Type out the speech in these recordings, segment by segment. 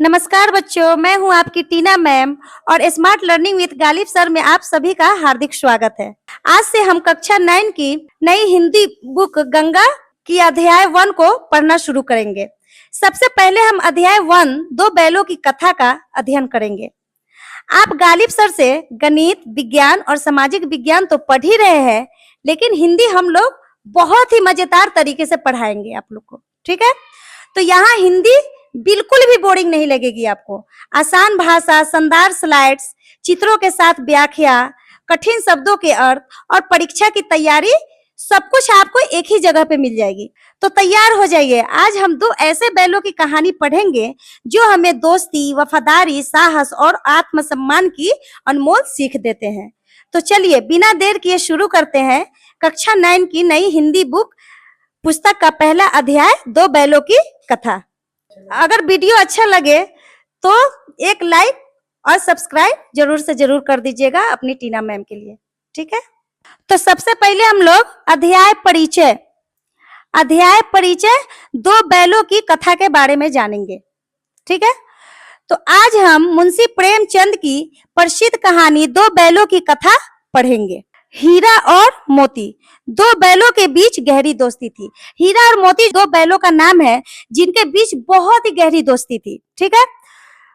नमस्कार बच्चों, मैं हूं आपकी टीना मैम और smart learning with Ghalib sir में आप सभी का हार्दिक स्वागत है। आज से हम कक्षा 9 की नई हिंदी बुक गंगा की अध्याय 1 को पढ़ना शुरू करेंगे। सबसे पहले हम अध्याय 1 दो बैलों की कथा का अध्ययन करेंगे। आप गालिब सर से गणित, विज्ञान और सामाजिक विज्ञान तो पढ़ ही रहे हैं, लेकिन हिंदी हम लोग बहुत ही मजेदार तरीके से पढ़ाएंगे आप लोग को, ठीक है? तो यहाँ हिंदी बिल्कुल भी बोरिंग नहीं लगेगी आपको। आसान भाषा, शानदार स्लाइड्स, चित्रों के साथ व्याख्या, कठिन शब्दों के अर्थ और परीक्षा की तैयारी, सब कुछ आपको एक ही जगह पे मिल जाएगी। तो तैयार हो जाइए। आज हम दो ऐसे बैलों की कहानी पढ़ेंगे जो हमें दोस्ती, वफादारी, साहस और आत्मसम्मान की अनमोल सीख देते हैं। तो चलिए बिना देर किए शुरू करते हैं कक्षा 9 की नई हिंदी बुक पुस्तक का पहला अध्याय दो बैलों की कथा। अगर वीडियो अच्छा लगे तो एक लाइक और सब्सक्राइब जरूर से जरूर कर दीजिएगा अपनी टीना मैम के लिए, ठीक है? तो सबसे पहले हम लोग अध्याय परिचय दो बैलों की कथा के बारे में जानेंगे, ठीक है? तो आज हम मुंशी प्रेमचंद की प्रसिद्ध कहानी दो बैलों की कथा पढ़ेंगे। हीरा और मोती। दो बैलों के बीच गहरी दोस्ती थी। हीरा और मोती दो बैलों का नाम है जिनके बीच बहुत ही गहरी दोस्ती थी, ठीक है?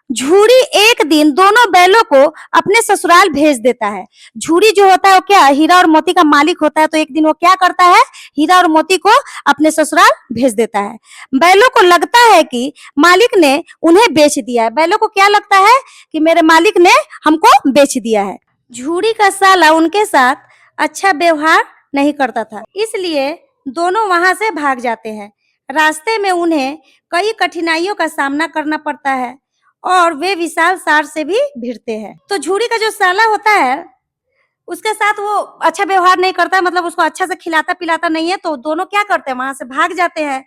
झूरी एक दिन दोनों बैलों को अपने ससुराल भेज देता है। झूरी जो होता है वो क्या, हीरा और मोती का मालिक होता है। तो एक दिन वो क्या करता है, हीरा और मोती को अपने ससुराल भेज देता है। बैलों को लगता है कि मालिक ने उन्हें बेच दिया है। बैलों को क्या लगता है कि मेरे मालिक ने हमको बेच दिया है। झूरी का साला उनके साथ अच्छा व्यवहार नहीं करता था, इसलिए दोनों वहां से भाग जाते हैं। रास्ते में उन्हें कई कठिनाइयों का सामना करना पड़ता है और वे विशाल सार से भी भिड़ते हैं। तो झूरी का जो साला होता है उसके साथ वो अच्छा व्यवहार नहीं करता, मतलब उसको अच्छा से खिलाता पिलाता नहीं है। तो दोनों क्या करते हैं, वहां से भाग जाते हैं।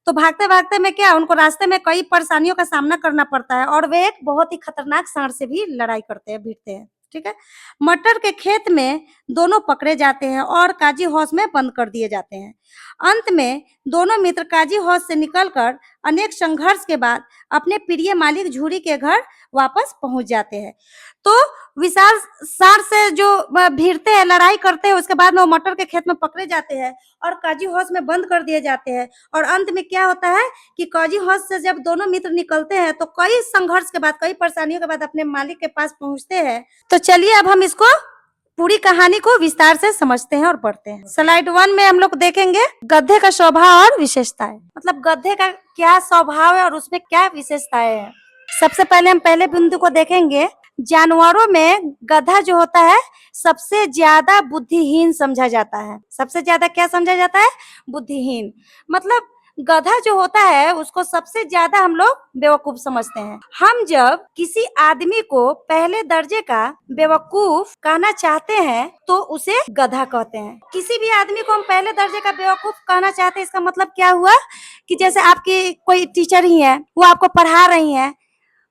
तो भागते भागते में क्या, उनको रास्ते में कई परेशानियों का सामना करना पड़ता है और वे एक बहुत ही खतरनाक सांड से भी लड़ाई करते हैं, भिड़ते हैं, ठीक है? मटर के खेत में दोनों पकड़े जाते हैं और काजी हाउस में बंद कर दिए जाते हैं। अंत में दोनों मित्र काजी हाउस से निकलकर अनेक संघर्ष के बाद अपने प्रिय मालिक झूरी के घर वापस पहुंच जाते हैं। तो विशाल सार से जो भिड़ते हैं, लड़ाई करते हैं, उसके बाद में वो मटर के खेत में पकड़े जाते हैं और काजी हाउस में बंद कर दिए जाते हैं। और अंत में क्या होता है कि काजी हाउस से जब दोनों मित्र निकलते हैं तो कई संघर्ष के बाद, कई परेशानियों के बाद अपने मालिक के पास पहुंचते हैं। तो चलिए अब हम इसको पूरी कहानी को विस्तार से समझते हैं और पढ़ते हैं। स्लाइड 1 में हम लोग देखेंगे गधे का स्वभाव और विशेषताएं। मतलब गधे का क्या स्वभाव है और उसमें क्या विशेषताएं हैं। सबसे पहले हम पहले बिंदु को देखेंगे। जानवरों में गधा जो होता है सबसे ज्यादा बुद्धिहीन समझा जाता है। सबसे ज्यादा क्या समझा जाता है, बुद्धिहीन। मतलब गधा जो होता है उसको सबसे ज्यादा हम लोग बेवकूफ समझते हैं। हम जब किसी आदमी को पहले दर्जे का बेवकूफ कहना चाहते हैं तो उसे गधा कहते हैं। किसी भी आदमी को हम पहले दर्जे का बेवकूफ कहना चाहते हैं, इसका मतलब क्या हुआ कि जैसे आपकी कोई टीचर ही है, वो आपको पढ़ा रही है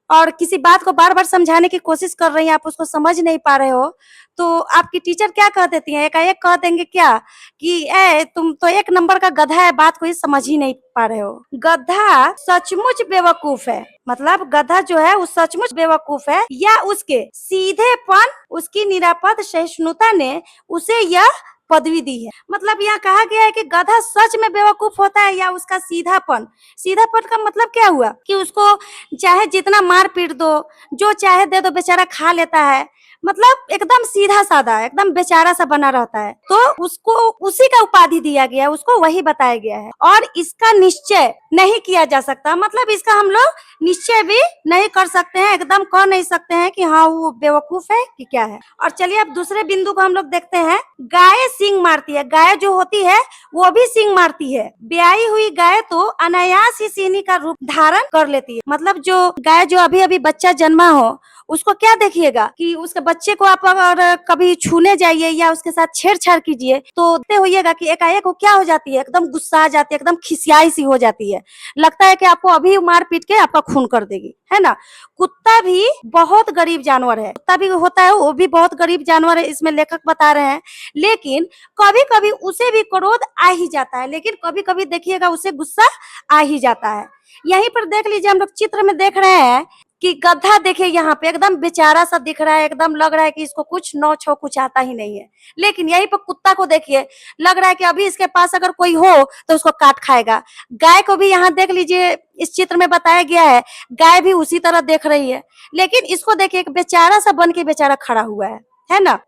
और किसी बात को बार बार समझाने की कोशिश कर रही हैं, आप उसको समझ नहीं पा रहे हो, तो आपकी टीचर क्या कह देती है, एकाएक कह देंगे क्या कि तुम तो एक नंबर का गधा है, बात को ही समझ ही नहीं पा रहे हो। गधा सचमुच बेवकूफ है। मतलब गधा जो है वो सचमुच बेवकूफ है या उसके सीधेपन, उसकी निरापद सहिष्णुता ने उसे यह पदवी दी है। मतलब यहाँ कहा गया है कि गधा सच में बेवकूफ होता है या उसका सीधापन। सीधापन का मतलब क्या हुआ कि उसको चाहे जितना मार पीट दो, जो चाहे दे दो, बेचारा खा लेता है। मतलब एकदम सीधा साधा, एकदम बेचारा सा बना रहता है। तो उसको उसी का उपाधि दिया गया है, उसको वही बताया गया है और इसका निश्चय नहीं किया जा सकता। मतलब इसका हम लोग निश्चय भी नहीं कर सकते हैं, एकदम कह नहीं सकते हैं कि हाँ वो बेवकूफ है कि क्या है। और चलिए अब दूसरे बिंदु को हम लोग देखते हैं। गाय सींग मारती है। गाय जो होती है वो भी सींग मारती है। ब्याही हुई गाय तो अनायास ही सींगी का रूप धारण कर लेती है। मतलब जो गाय जो अभी अभी बच्चा जन्मा हो उसको क्या देखिएगा कि उसके बच्चे को आप अगर कभी छूने जाइए या उसके साथ छेड़छाड़ कीजिए तो देखते होइएगा कि एकाएक वो क्या हो जाती है, एकदम गुस्सा आ जाती है, एकदम खिसियाई सी हो जाती है, लगता है कि आपको अभी मार पीट के आपका खून कर देगी, है ना। कुत्ता भी बहुत गरीब जानवर है, कुत्ता भी होता है, वो भी बहुत गरीब जानवर है, इसमें लेखक बता रहे हैं। लेकिन कभी कभी उसे भी क्रोध आ ही जाता है, लेकिन कभी कभी देखिएगा उसे गुस्सा आ ही जाता है। यहीं पर देख लीजिए, हम लोग चित्र में देख रहे हैं कि गधा देखिए यहाँ पे एकदम बेचारा सा दिख रहा है, एकदम लग रहा है कि इसको कुछ नौ छो कुछ आता ही नहीं है। लेकिन यहीं पर कुत्ता को देखिए, लग रहा है कि अभी इसके पास अगर कोई हो तो उसको काट खाएगा। गाय को भी यहाँ देख लीजिए, इस चित्र में बताया गया है, गाय भी उसी तरह देख रही है, लेकिन इसको देखिए एक बेचारा सा बन के बेचारा खड़ा हुआ है ना।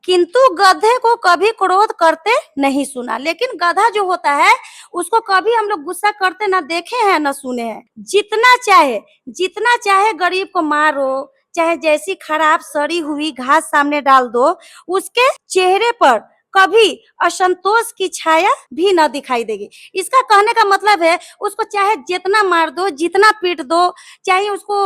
किंतु गधे को कभी क्रोध करते नहीं सुना, लेकिन गधा जो होता है उसको कभी हम लोग गुस्सा करते ना देखे हैं ना सुने हैं। जितना चाहे गरीब को मारो, चाहे जैसी खराब सड़ी हुई घास सामने डाल दो, उसके चेहरे पर कभी असंतोष की छाया भी न दिखाई देगी। इसका कहने का मतलब है उसको चाहे जितना मार दो, जितना पीट दो, चाहे उसको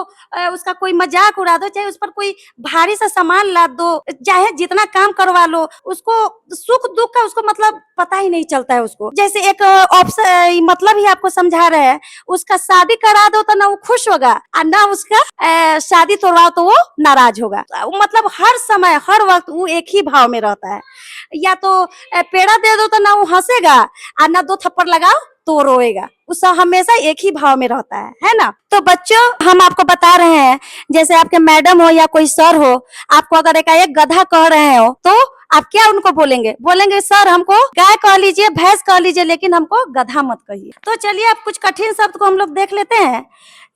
उसका कोई मजाक उड़ा दो, चाहे उस पर कोई भारी सा सामान लाद दो, चाहे जितना काम करवा लो, उसको सुख दुख का उसको मतलब पता ही नहीं चलता है उसको। जैसे एक ऑप्शन मतलब ही आपको समझा रहे हैं, उसका शादी करा दो तो ना वो खुश होगा और ना उसका शादी तोड़वाओ तो वो नाराज होगा। मतलब हर समय हर वक्त वो एक ही भाव में रहता है। या तो पेड़ा दे दो तो ना वो हंसेगा और ना दो थप्पड़ लगाओ तो रोएगा, उसका हमेशा एक ही भाव में रहता है ना। तो बच्चों, हम आपको बता रहे हैं, जैसे आपके मैडम हो या कोई सर हो, आपको अगर एक गधा कह रहे हो तो आप क्या उनको बोलेंगे? बोलेंगे सर हमको गाय कह लीजिए, भैंस कह लीजिए, लेकिन हमको गधा मत कहिए। तो चलिए अब कुछ कठिन शब्द को हम लोग देख लेते हैं।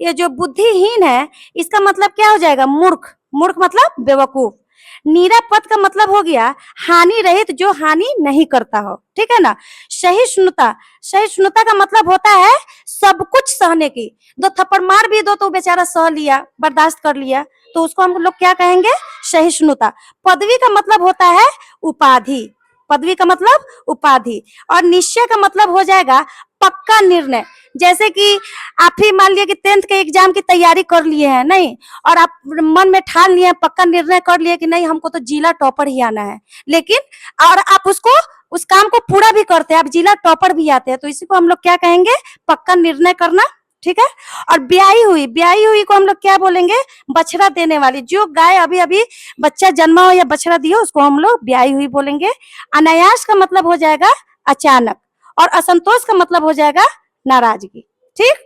ये जो बुद्धिहीन है, इसका मतलब क्या हो जाएगा? मूर्ख। मूर्ख मतलब बेवकूफ। निरापद का मतलब हो गया हानि रहित, जो हानि नहीं करता हो, ठीक है ना। सहिष्णुता, सहिष्णुता का मतलब होता है सब कुछ सहने की। दो थप्पड़ मार भी दो तो बेचारा सह लिया, बर्दाश्त कर लिया, तो उसको हम लोग क्या कहेंगे? सहिष्णुता। पदवी का मतलब होता है उपाधि, पदवी का मतलब उपाधि। और निश्चय का मतलब हो जाएगा पक्का निर्णय। जैसे कि आप ही मान लिया कि 10th के एग्जाम की तैयारी कर लिए हैं, नहीं, और आप मन में ठान लिए, पक्का निर्णय कर लिए कि नहीं हमको तो जिला टॉपर ही आना है, लेकिन और आप उसको उस काम को पूरा भी करते हैं, आप जिला टॉपर भी आते हैं, तो इसी को हम लोग क्या कहेंगे? पक्का निर्णय करना, ठीक है। और ब्याही हुई को हम लोग क्या बोलेंगे? बछड़ा देने वाली। जो गाय अभी अभी बच्चा जन्मा हो या बछड़ा दियो, उसको हम लोग ब्याही हुई बोलेंगे। अनायास का मतलब हो जाएगा अचानक, और असंतोष का मतलब हो जाएगा नाराजगी, ठीक।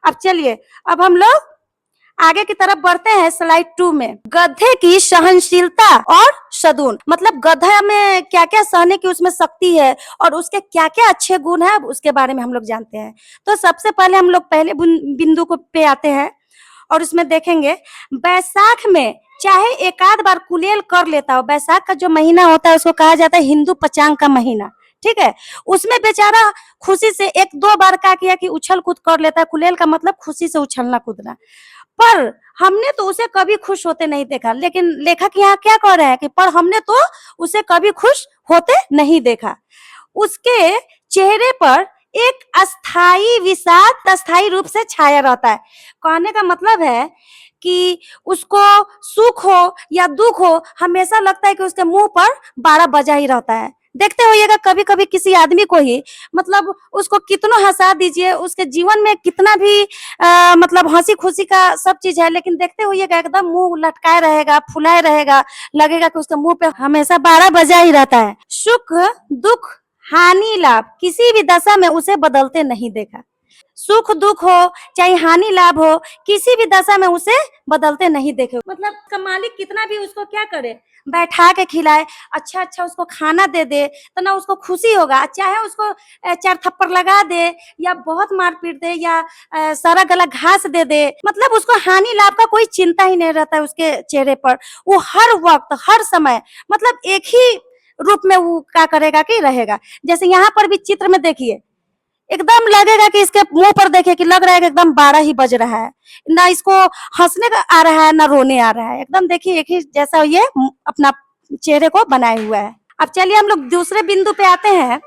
अब चलिए, अब हम लोग आगे की तरफ बढ़ते हैं स्लाइड 2 में। गधे की सहनशीलता और सदुन, मतलब गधा में क्या क्या सहने की उसमें शक्ति है और उसके क्या क्या अच्छे गुण है, उसके बारे में हम लोग जानते हैं। तो सबसे पहले हम लोग पहले बिंदु को पे आते हैं और उसमें देखेंगे, बैसाख में चाहे एक आध बार कुलेल कर लेता हो। बैसाख का जो महीना होता है उसको कहा जाता है हिंदू पंचांग का महीना, ठीक है। उसमें बेचारा खुशी से एक दो बार क्या किया कि उछल कूद कर लेता है। कुलेल का मतलब खुशी से उछलना कूदना। पर हमने तो उसे कभी खुश होते नहीं देखा, लेकिन लेखक यहाँ क्या कह रहे हैं कि पर हमने तो उसे कभी खुश होते नहीं देखा। उसके चेहरे पर एक अस्थाई विषाद अस्थाई रूप से छाया रहता है। कहने का मतलब है कि उसको सुख हो या दुख हो, हमेशा लगता है कि उसके मुंह पर 12 बजा ही रहता है। देखते होइएगा कभी कभी किसी आदमी को ही, मतलब उसको कितना हंसा दीजिए, उसके जीवन में कितना भी मतलब हंसी खुशी का सब चीज है, लेकिन देखते होइएगा एकदम मुंह लटकाए रहेगा, फुलाए रहेगा, लगेगा कि उसके मुंह पे हमेशा 12 बजा ही रहता है। सुख दुख हानि लाभ किसी भी दशा में उसे बदलते नहीं देखा। सुख दुख हो चाहे हानि लाभ हो, किसी भी दशा में उसे बदलते नहीं देखे। मतलब का मालिक कितना भी उसको क्या करे, बैठा के खिलाए, अच्छा अच्छा उसको खाना दे दे, तो ना उसको खुशी होगा। चाहे उसको 4 थप्पड़ लगा दे या बहुत मारपीट दे या सारा गला घास दे दे, मतलब उसको हानि लाभ का कोई चिंता ही नहीं रहता है उसके चेहरे पर। वो हर वक्त हर समय मतलब एक ही रूप में वो क्या करेगा कि रहेगा। जैसे यहाँ पर भी चित्र में देखिए, एकदम लगेगा कि इसके मुंह पर देखिए कि लग रहा है कि एकदम 12 ही बज रहा है, ना इसको हंसने का आ रहा है ना रोने आ रहा है। एकदम देखिए एक ही जैसा ये अपना चेहरे को बनाए हुआ है। अब चलिए हम लोग दूसरे बिंदु पे आते हैं।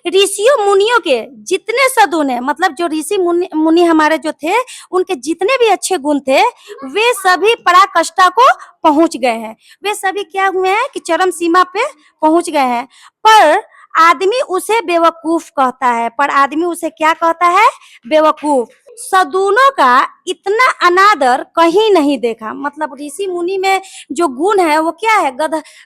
ऋषियों मुनियों के जितने सद्गुण है, मतलब जो ऋषि मुनि मुनि हमारे जो थे, उनके जितने भी अच्छे गुण थे, वे सभी पराकाष्ठा को पहुंच गए हैं। वे सभी क्या हुए हैं कि चरम सीमा पे पहुंच गए हैं। पर आदमी उसे बेवकूफ कहता है, पर आदमी उसे क्या कहता है? बेवकूफ। सद्गुणों का इतना अनादर कहीं नहीं देखा। मतलब ऋषि मुनि में जो गुण है वो क्या है?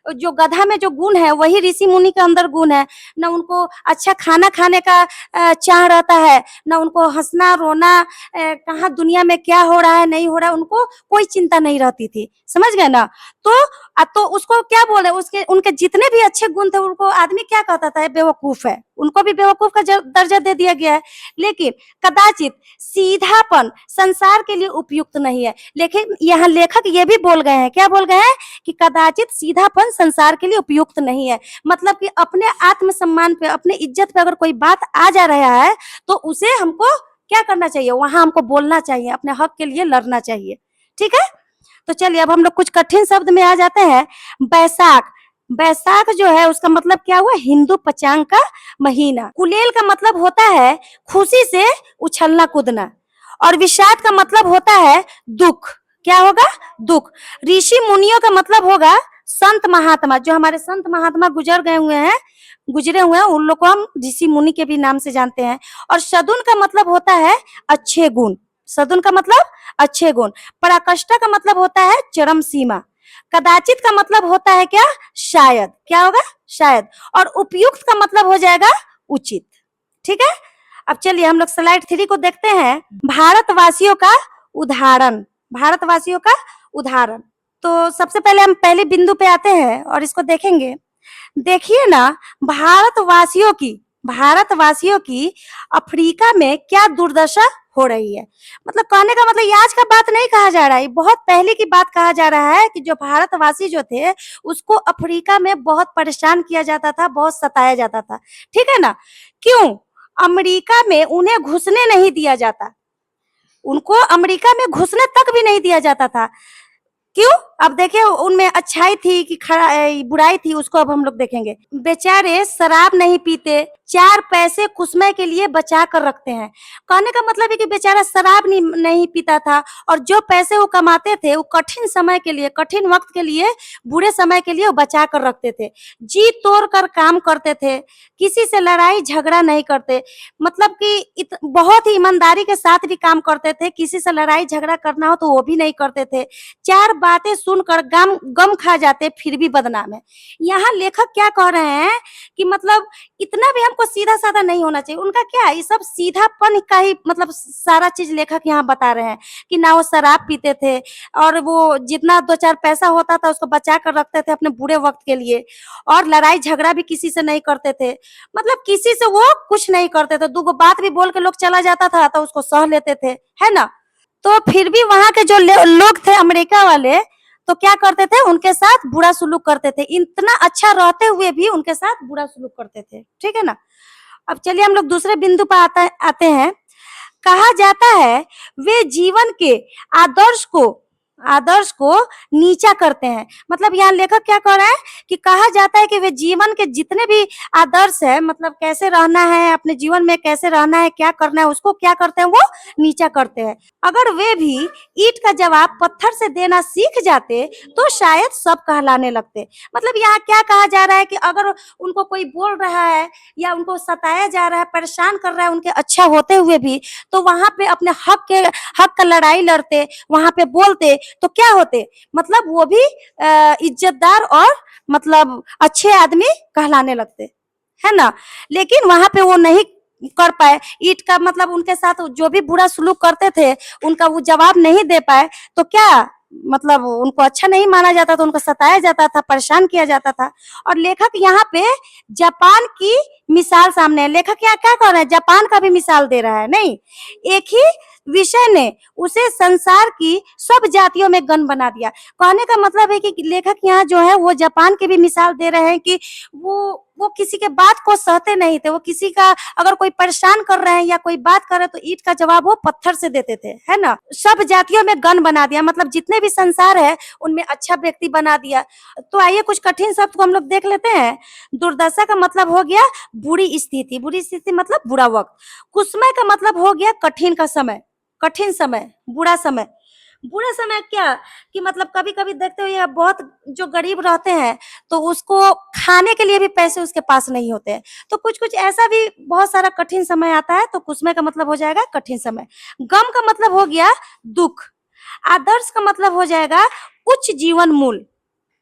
जो गधा में जो गुण है वही ऋषि मुनि के अंदर गुण है। न उनको अच्छा खाना खाने का चाह रहता है, न उनको हंसना रोना, कहाँ दुनिया में क्या हो रहा है नहीं हो रहा है, उनको कोई चिंता नहीं रहती थी। समझ गए ना? तो उसको क्या बोले, उसके उनके जितने भी अच्छे गुण थे उनको आदमी क्या कहता था? बेवकूफ है। उनको भी बेवकूफ का दर्जा दे दिया गया है। लेकिन कदाचित सीधापन संसार के लिए उपयुक्त नहीं है। लेकिन यहाँ लेखक ये भी बोल गए हैं, क्या बोल गए हैं? कि कदाचित सीधापन संसार के लिए उपयुक्त नहीं है। मतलब कि अपने आत्मसम्मान पे, अपने इज्जत पे अगर कोई बात आ जा रहा है तो उसे हमको क्या करना चाहिए? वहां हमको बोलना चाहिए, अपने हक के लिए लड़ना चाहिए। ठीक है? तो चलिए अब हम लोग कुछ कठिन शब्द में आ जाते हैं। बैसाख। बैसाख जो है उसका मतलब क्या हुआ? हिंदू पंचांग का महीना। कुलेल का मतलब होता है खुशी से उछलना कूदना, और विषाद का मतलब होता है दुख। क्या होगा? दुख। ऋषि मुनियों का मतलब होगा संत महात्मा। जो हमारे संत महात्मा गुजरे हुए हैं उन लोग को हम ऋषि मुनि के भी नाम से जानते हैं। और सद्गुण का मतलब होता है अच्छे गुण। सद्गुण का मतलब अच्छे गुण। पराकाष्ठा का मतलब होता है चरम सीमा। कदाचित का मतलब होता है क्या? शायद। क्या होगा? शायद। और उपयुक्त का मतलब हो जाएगा उचित। ठीक है? अब चलिए हम लोग स्लाइड 3 को देखते हैं। भारतवासियों का उदाहरण। भारतवासियों का उदाहरण। तो सबसे पहले हम पहले बिंदु पे आते हैं और इसको देखेंगे। देखिए ना, भारतवासियों की अफ्रीका में क्या दुर्दशा हो रही है। मतलब कहने का मतलब ये आज का बात नहीं कहा जा रहा है, बहुत पहले की बात कहा जा रहा है कि जो भारतवासी जो थे उसको अफ्रीका में बहुत परेशान किया जाता था, बहुत सताया जाता था। ठीक है ना? क्यों? अमेरिका में उन्हें घुसने नहीं दिया जाता। उनको अमेरिका में घुसने तक भी नहीं दिया जाता था। क्यों? अब देखिए उनमें अच्छाई थी कि बुराई थी, उसको अब हम लोग देखेंगे। बेचारे शराब नहीं पीते, 4 पैसे कुसमे के लिए बचा कर रखते हैं। कहने का मतलब है कि बेचारा शराब नहीं पीता था, और जो पैसे वो कमाते थे वो कठिन समय के लिए, कठिन वक्त के लिए, बुरे समय के लिए वो बचा कर रखते थे। जी तोड़ कर काम करते थे, किसी से लड़ाई झगड़ा नहीं करते। मतलब कि बहुत ही ईमानदारी के साथ भी काम करते थे, किसी से लड़ाई झगड़ा करना हो तो वो भी नहीं करते थे। 4 बातें सुनकर गम खा जाते फिर भी बदनाम है। यहाँ लेखक क्या कह रहे हैं कि मतलब इतना भी हमको सीधा साधा नहीं होना चाहिए। उनका क्या है, ये सब सीधापन का ही मतलब सारा चीज लेखक यहाँ बता रहे हैं कि ना वो शराब पीते थे, और वो जितना 2-4 पैसा होता था उसको बचा कर रखते थे अपने बुरे वक्त के लिए, और लड़ाई झगड़ा भी किसी से नहीं करते थे। मतलब किसी से वो कुछ नहीं करते थे। 2 बात भी बोल के लोग चला जाता था तो उसको सह लेते थे, है ना? तो फिर भी वहां के जो लोग थे अमेरिका वाले, तो क्या करते थे? उनके साथ बुरा सुलूक करते थे। इतना अच्छा रहते हुए भी उनके साथ बुरा सुलूक करते थे। ठीक है ना? अब चलिए हम लोग दूसरे बिंदु पर आते हैं। कहा जाता है वे जीवन के आदर्श को आदर्श को नीचा करते हैं। मतलब यहाँ लेखक क्या कह रहा है कि कहा जाता है कि वे जीवन के जितने भी आदर्श है, मतलब कैसे रहना है, अपने जीवन में कैसे रहना है, क्या करना है, उसको क्या करते हैं? वो नीचा करते हैं। अगर वे भी ईंट का जवाब पत्थर से देना सीख जाते तो शायद सब कहलाने लगते। मतलब यहाँ क्या कहा जा रहा है कि अगर उनको कोई बोल रहा है या उनको सताया जा रहा है, परेशान कर रहा है उनके अच्छा होते हुए भी, तो वहां पे अपने हक का लड़ाई लड़ते, वहां पे बोलते, तो क्या होते? मतलब वो भी इज्जतदार और मतलब अच्छे आदमी कहलाने लगते, है ना? लेकिन वहां पे वो नहीं कर पाए। ईंट का मतलब उनके साथ जो भी बुरा सलूक करते थे उनका वो जवाब नहीं दे पाए, तो क्या मतलब उनको अच्छा नहीं माना जाता था, उनको सताया जाता था, परेशान किया जाता था। और लेखक यहाँ पे जापान की मिसाल सामने है। लेखक यहाँ क्या कर रहे हैं? जापान का भी मिसाल दे रहा है। नहीं, एक ही विषय ने उसे संसार की सब जातियों में गण बना दिया। कहने का मतलब है कि लेखक यहाँ जो है वो जापान की भी मिसाल दे रहे हैं कि वो किसी के बात को सहते नहीं थे। वो किसी का अगर कोई परेशान कर रहे हैं या कोई बात कर रहे हैं तो ईंट का जवाब वो पत्थर से देते थे, है ना? सब जातियों में गण बना दिया, मतलब जितने भी संसार है उनमें अच्छा व्यक्ति बना दिया। तो आइए कुछ कठिन शब्द को हम लोग देख लेते हैं। दुर्दशा का मतलब हो गया बुरी स्थिति मतलब बुरा वक्त। कुसमय का मतलब हो गया कठिन का समय, कठिन समय, बुरा समय। बुरा समय क्या कि मतलब कभी कभी देखते हो ये बहुत जो गरीब रहते हैं तो उसको खाने के लिए भी पैसे उसके पास नहीं होते हैं, तो कुछ कुछ ऐसा भी बहुत सारा कठिन समय आता है, तो कुसमय का मतलब हो जाएगा कठिन समय। गम का मतलब हो गया दुख। आदर्श का मतलब हो जाएगा उच्च जीवन मूल्य,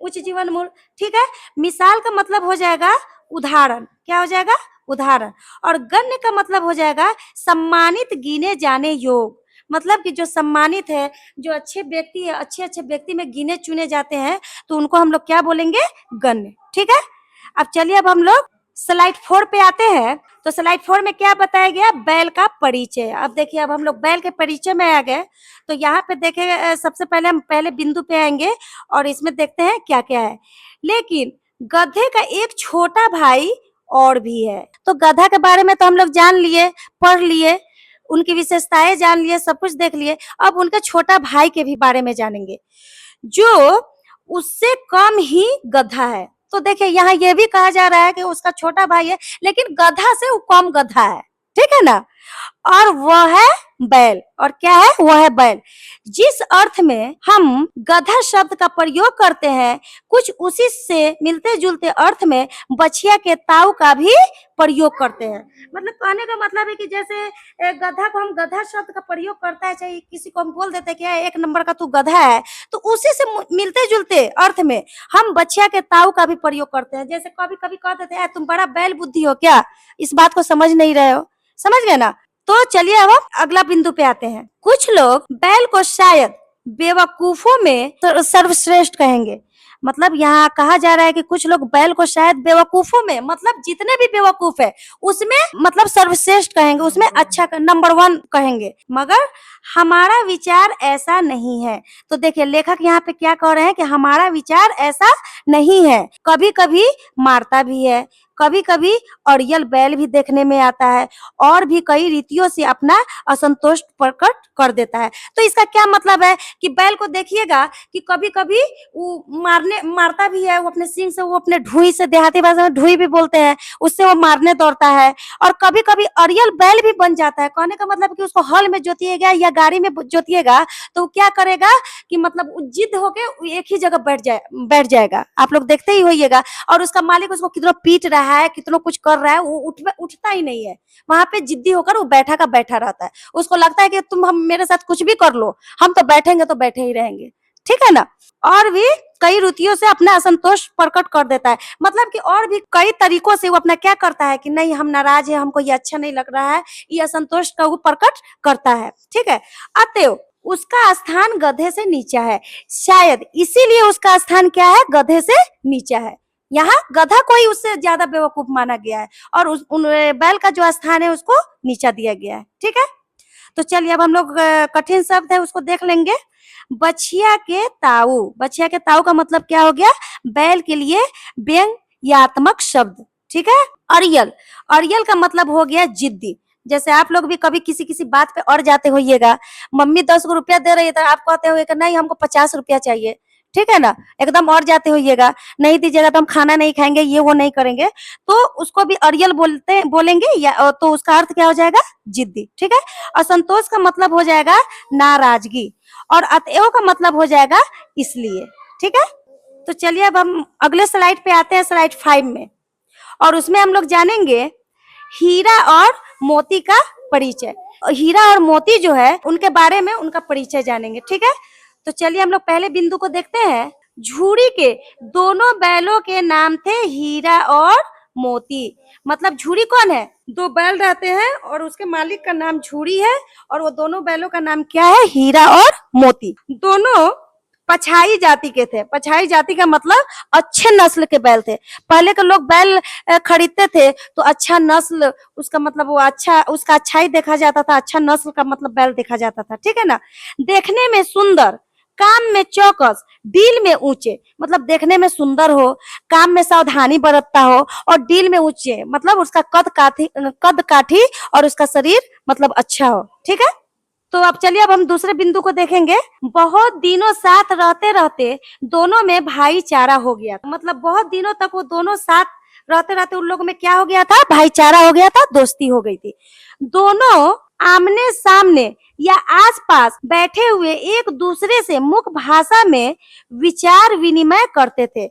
उच्च जीवन मूल्य, ठीक है। मिसाल का मतलब हो जाएगा उदाहरण, क्या हो जाएगा, उदाहरण। और गण्य का मतलब हो जाएगा सम्मानित, गिने जाने योग, मतलब कि जो सम्मानित है, जो अच्छे व्यक्ति है, अच्छे अच्छे व्यक्ति में गिने चुने जाते हैं, तो उनको हम लोग क्या बोलेंगे, गण्य, ठीक है। अब चलिए अब हम लोग स्लाइड 4 पे आते हैं। तो स्लाइड 4 में क्या बताया गया, बैल का परिचय। अब देखिए अब हम लोग बैल के परिचय में आ गए। तो यहाँ पे देखें, सबसे पहले हम पहले बिंदु पे आएंगे और इसमें देखते हैं क्या क्या है। लेकिन गधे का एक छोटा भाई और भी है। तो गधा के बारे में तो हम लोग जान लिए, पढ़ लिए, उनकी विशेषताएं जान लिए, सब कुछ देख लिए। अब उनके छोटा भाई के भी बारे में जानेंगे जो उससे कम ही गधा है। तो देखिए यहाँ ये भी कहा जा रहा है कि उसका छोटा भाई है लेकिन गधा से वो कम गधा है, ठीक है ना। और वह है बैल। और क्या है, वह है बैल। जिस अर्थ में हम गधा शब्द का प्रयोग करते हैं, कुछ उसी से मिलते जुलते अर्थ में बछिया के ताऊ का भी प्रयोग करते हैं। मतलब कहने का मतलब है कि जैसे गधा को हम गधा शब्द का प्रयोग करता है, चाहे किसी को हम बोल देते हैं कि एक नंबर का तू गधा है, तो उसी से मिलते जुलते अर्थ में हम बछिया के ताऊ का भी प्रयोग करते हैं। जैसे कभी कभी कह देते हैं तुम बड़ा बैल बुद्धि हो क्या, इस बात को समझ नहीं रहे हो, समझ गए ना। तो चलिए अब हम अगला बिंदु पे आते हैं। कुछ लोग बैल को शायद बेवकूफों में सर्वश्रेष्ठ कहेंगे। मतलब यहाँ कहा जा रहा है कि कुछ लोग बैल को शायद बेवकूफों में, मतलब जितने भी बेवकूफ है उसमें मतलब सर्वश्रेष्ठ कहेंगे, उसमें अच्छा नंबर 1 कहेंगे, मगर हमारा विचार ऐसा नहीं है। तो देखिए लेखक यहाँ पे क्या कह रहे हैं कि हमारा विचार ऐसा नहीं है। कभी कभी मारता भी है, कभी कभी अड़ियल बैल भी देखने में आता है, और भी कई रीतियों से अपना असंतोष प्रकट कर देता है। तो इसका क्या मतलब है कि बैल को देखिएगा कि कभी कभी वो मारता भी है, वो अपने सींग से, वो अपने ढूई से, देहाती भाषा में ढूई भी बोलते हैं, उससे वो मारने दौड़ता है। और कभी कभी अड़ियल बैल भी बन जाता है। कहने का मतलब कि उसको हल में जोतिएगा या गाड़ी में जोतिएगा तो वो क्या करेगा कि मतलब जिद होके एक ही जगह बैठ जाएगा। आप लोग देखते ही होइएगा। और उसका मालिक उसको कितना पीट रहा है, कितना कुछ कर रहा है, वो उठता ही नहीं है। वहां पे जिद्दी होकर वो बैठा का बैठा रहता है। उसको लगता है कि तुम हम मेरे साथ कुछ भी कर लो, हम तो बैठेंगे तो बैठे ही रहेंगे, ठीक है ना। और भी कई रुतियों से अपना असंतोष प्रकट कर देता है। मतलब कि और भी कई तरीकों से वो अपना क्या करता है कि नहीं हम नाराज है, हमको ये अच्छा नहीं लग रहा है, ये असंतोष का वो प्रकट करता है, ठीक है। अतएव उसका स्थान गधे से नीचा है, शायद इसीलिए उसका स्थान क्या है, गधे से नीचा है। यहाँ गधा को ही उससे ज्यादा बेवकूफ माना गया है और बैल का जो स्थान है उसको नीचा दिया गया है, ठीक है। तो चलिए अब हम लोग कठिन शब्द है उसको देख लेंगे। बछिया के ताऊ, बछिया के ताऊ का मतलब क्या हो गया, बैल के लिए व्यंग्यात्मक शब्द, ठीक है। अड़ियल, अड़ियल का मतलब हो गया जिद्दी। जैसे आप लोग भी कभी किसी किसी बात पे अड़ जाते होइएगा, मम्मी 10 रुपया दे रही है तो आप कहते हो नहीं हमको 50 रुपया चाहिए, ठीक है ना, एकदम और जाते होइएगा, नहीं दीजिएगा तो हम खाना नहीं खाएंगे, ये वो नहीं करेंगे, तो उसको भी अड़ियल बोलेंगे या तो उसका अर्थ क्या हो जाएगा, जिद्दी, ठीक है। असंतोष का मतलब हो जाएगा नाराजगी, और अतएव का मतलब हो जाएगा इसलिए, ठीक है। तो चलिए अब हम अगले स्लाइड पे आते हैं, स्लाइड 5 में, और उसमें हम लोग जानेंगे हीरा और मोती का परिचय। हीरा और मोती जो है उनके बारे में उनका परिचय जानेंगे, ठीक है। तो चलिए हम लोग पहले बिंदु को देखते हैं। झूड़ी के दोनों बैलों के नाम थे हीरा और मोती। मतलब झूड़ी कौन है, 2 बैल रहते हैं और उसके मालिक का नाम झूड़ी है, और वो दोनों बैलों का नाम क्या है, हीरा और मोती। दोनों पछाई जाति के थे। पछाई जाति का मतलब अच्छे नस्ल के बैल थे। पहले के लोग बैल खरीदते थे तो अच्छा नस्ल, उसका मतलब वो अच्छा, उसका अच्छाई देखा जाता था, अच्छा नस्ल का मतलब बैल देखा जाता था, ठीक है ना। देखने में सुंदर, काम में चौकस, डील में ऊंचे, मतलब देखने में सुंदर हो, काम में सावधानी बरतता हो, और डील में ऊंचे मतलब उसका कद काठी और उसका शरीर मतलब अच्छा हो, ठीक है। तो अब चलिए अब हम दूसरे बिंदु को देखेंगे। बहुत दिनों साथ रहते रहते दोनों में भाईचारा हो गया। मतलब बहुत दिनों तक वो दोनों साथ रहते रहते उन लोगों में क्या हो गया था, भाईचारा हो गया था, दोस्ती हो गई थी। दोनों आमने सामने या आसपास बैठे हुए एक दूसरे से मुख भाषा में विचार विनिमय करते थे।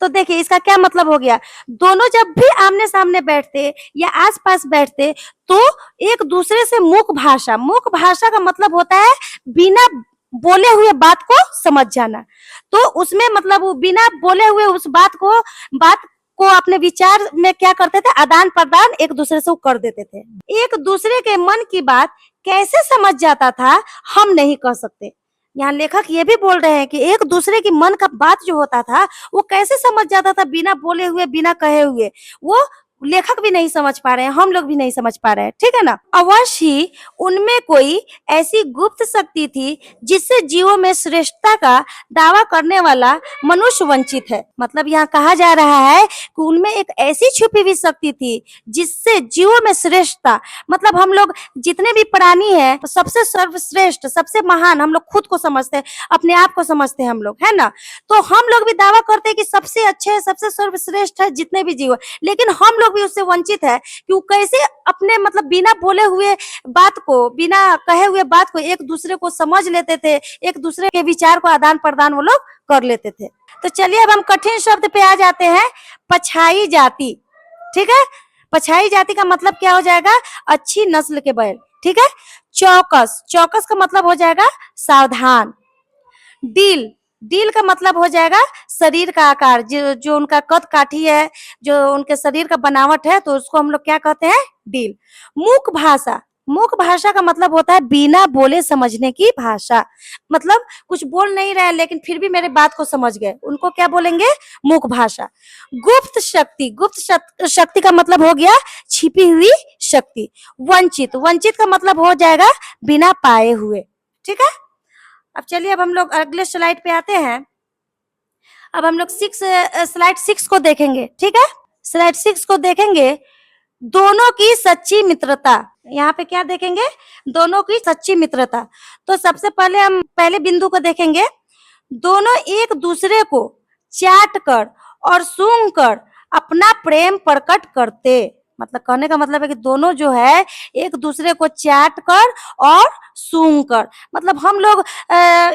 तो देखिए इसका क्या मतलब हो गया, दोनों जब भी आमने सामने बैठते या आसपास बैठते तो एक दूसरे से मुख भाषा का मतलब होता है बिना बोले हुए बात को समझ जाना। तो उसमें मतलब वो बिना बोले हुए उस बात को अपने विचार में क्या करते थे, आदान प्रदान एक दूसरे से कर देते थे। एक दूसरे के मन की बात कैसे समझ जाता था हम नहीं कह सकते। यहाँ लेखक ये भी बोल रहे हैं कि एक दूसरे की मन का बात जो होता था वो कैसे समझ जाता था बिना बोले हुए, बिना कहे हुए। वो लेखक भी नहीं समझ पा रहे हैं, हम लोग भी नहीं समझ पा रहे हैं, ठीक है ना। अवश्य ही उनमें कोई ऐसी गुप्त शक्ति थी जिससे जीवों में श्रेष्ठता का दावा करने वाला मनुष्य वंचित है। मतलब यहाँ कहा जा रहा है कि उनमें एक ऐसी छुपी हुई शक्ति थी जिससे जीवों में श्रेष्ठता, मतलब हम लोग जितने भी प्राणी हैं तो सबसे सर्वश्रेष्ठ, सबसे महान हम लोग खुद को समझते हैं, अपने आप को समझते हैं हम लोग, है ना। तो हम लोग भी दावा करते हैं कि सबसे अच्छे, सबसे सर्वश्रेष्ठ है जितने भी जीव, लेकिन हम लोग भी उससे वंचित है कि वो कैसे अपने मतलब बिना बोले हुए बात को, बिना कहे हुए बात को एक दूसरे को समझ लेते थे, एक दूसरे के विचार को आदान प्रदान वो लोग कर लेते थे। तो चलिए अब हम कठिन शब्द पे आ जाते हैं, पछाई जाति। ठीक है, पछाई जाति का मतलब क्या हो जाएगा, अच्छी नस्ल के बैल। ठीक है। चौकस, चौकस का मतलब हो जाएगा सावधान। डील, डील का मतलब हो जाएगा शरीर का आकार, जो उनका कद काठी है, जो उनके शरीर का बनावट है, तो उसको हम लोग क्या कहते हैं, डील। मुख भाषा, मुख भाषा का मतलब होता है बिना बोले समझने की भाषा। मतलब कुछ बोल नहीं रहे लेकिन फिर भी मेरे बात को समझ गए, उनको क्या बोलेंगे, मुख भाषा। गुप्त शक्ति, गुप्त शक्ति का मतलब हो गया छिपी हुई शक्ति। वंचित, वंचित का मतलब हो जाएगा बिना पाए हुए। ठीक है। अब चलिए अब हम लोग अगले स्लाइड पे आते हैं। अब हम लोग स्लाइड 6 को देखेंगे। ठीक है, स्लाइड 6 को देखेंगे, दोनों की सच्ची मित्रता। यहाँ पे क्या देखेंगे, दोनों की सच्ची मित्रता। तो सबसे पहले हम पहले बिंदु को देखेंगे, दोनों एक दूसरे को चाट कर और सूंघ कर अपना प्रेम प्रकट करते। मतलब कहने का मतलब है कि दोनों जो है एक दूसरे को चाट कर और सूंघ कर, मतलब हम लोग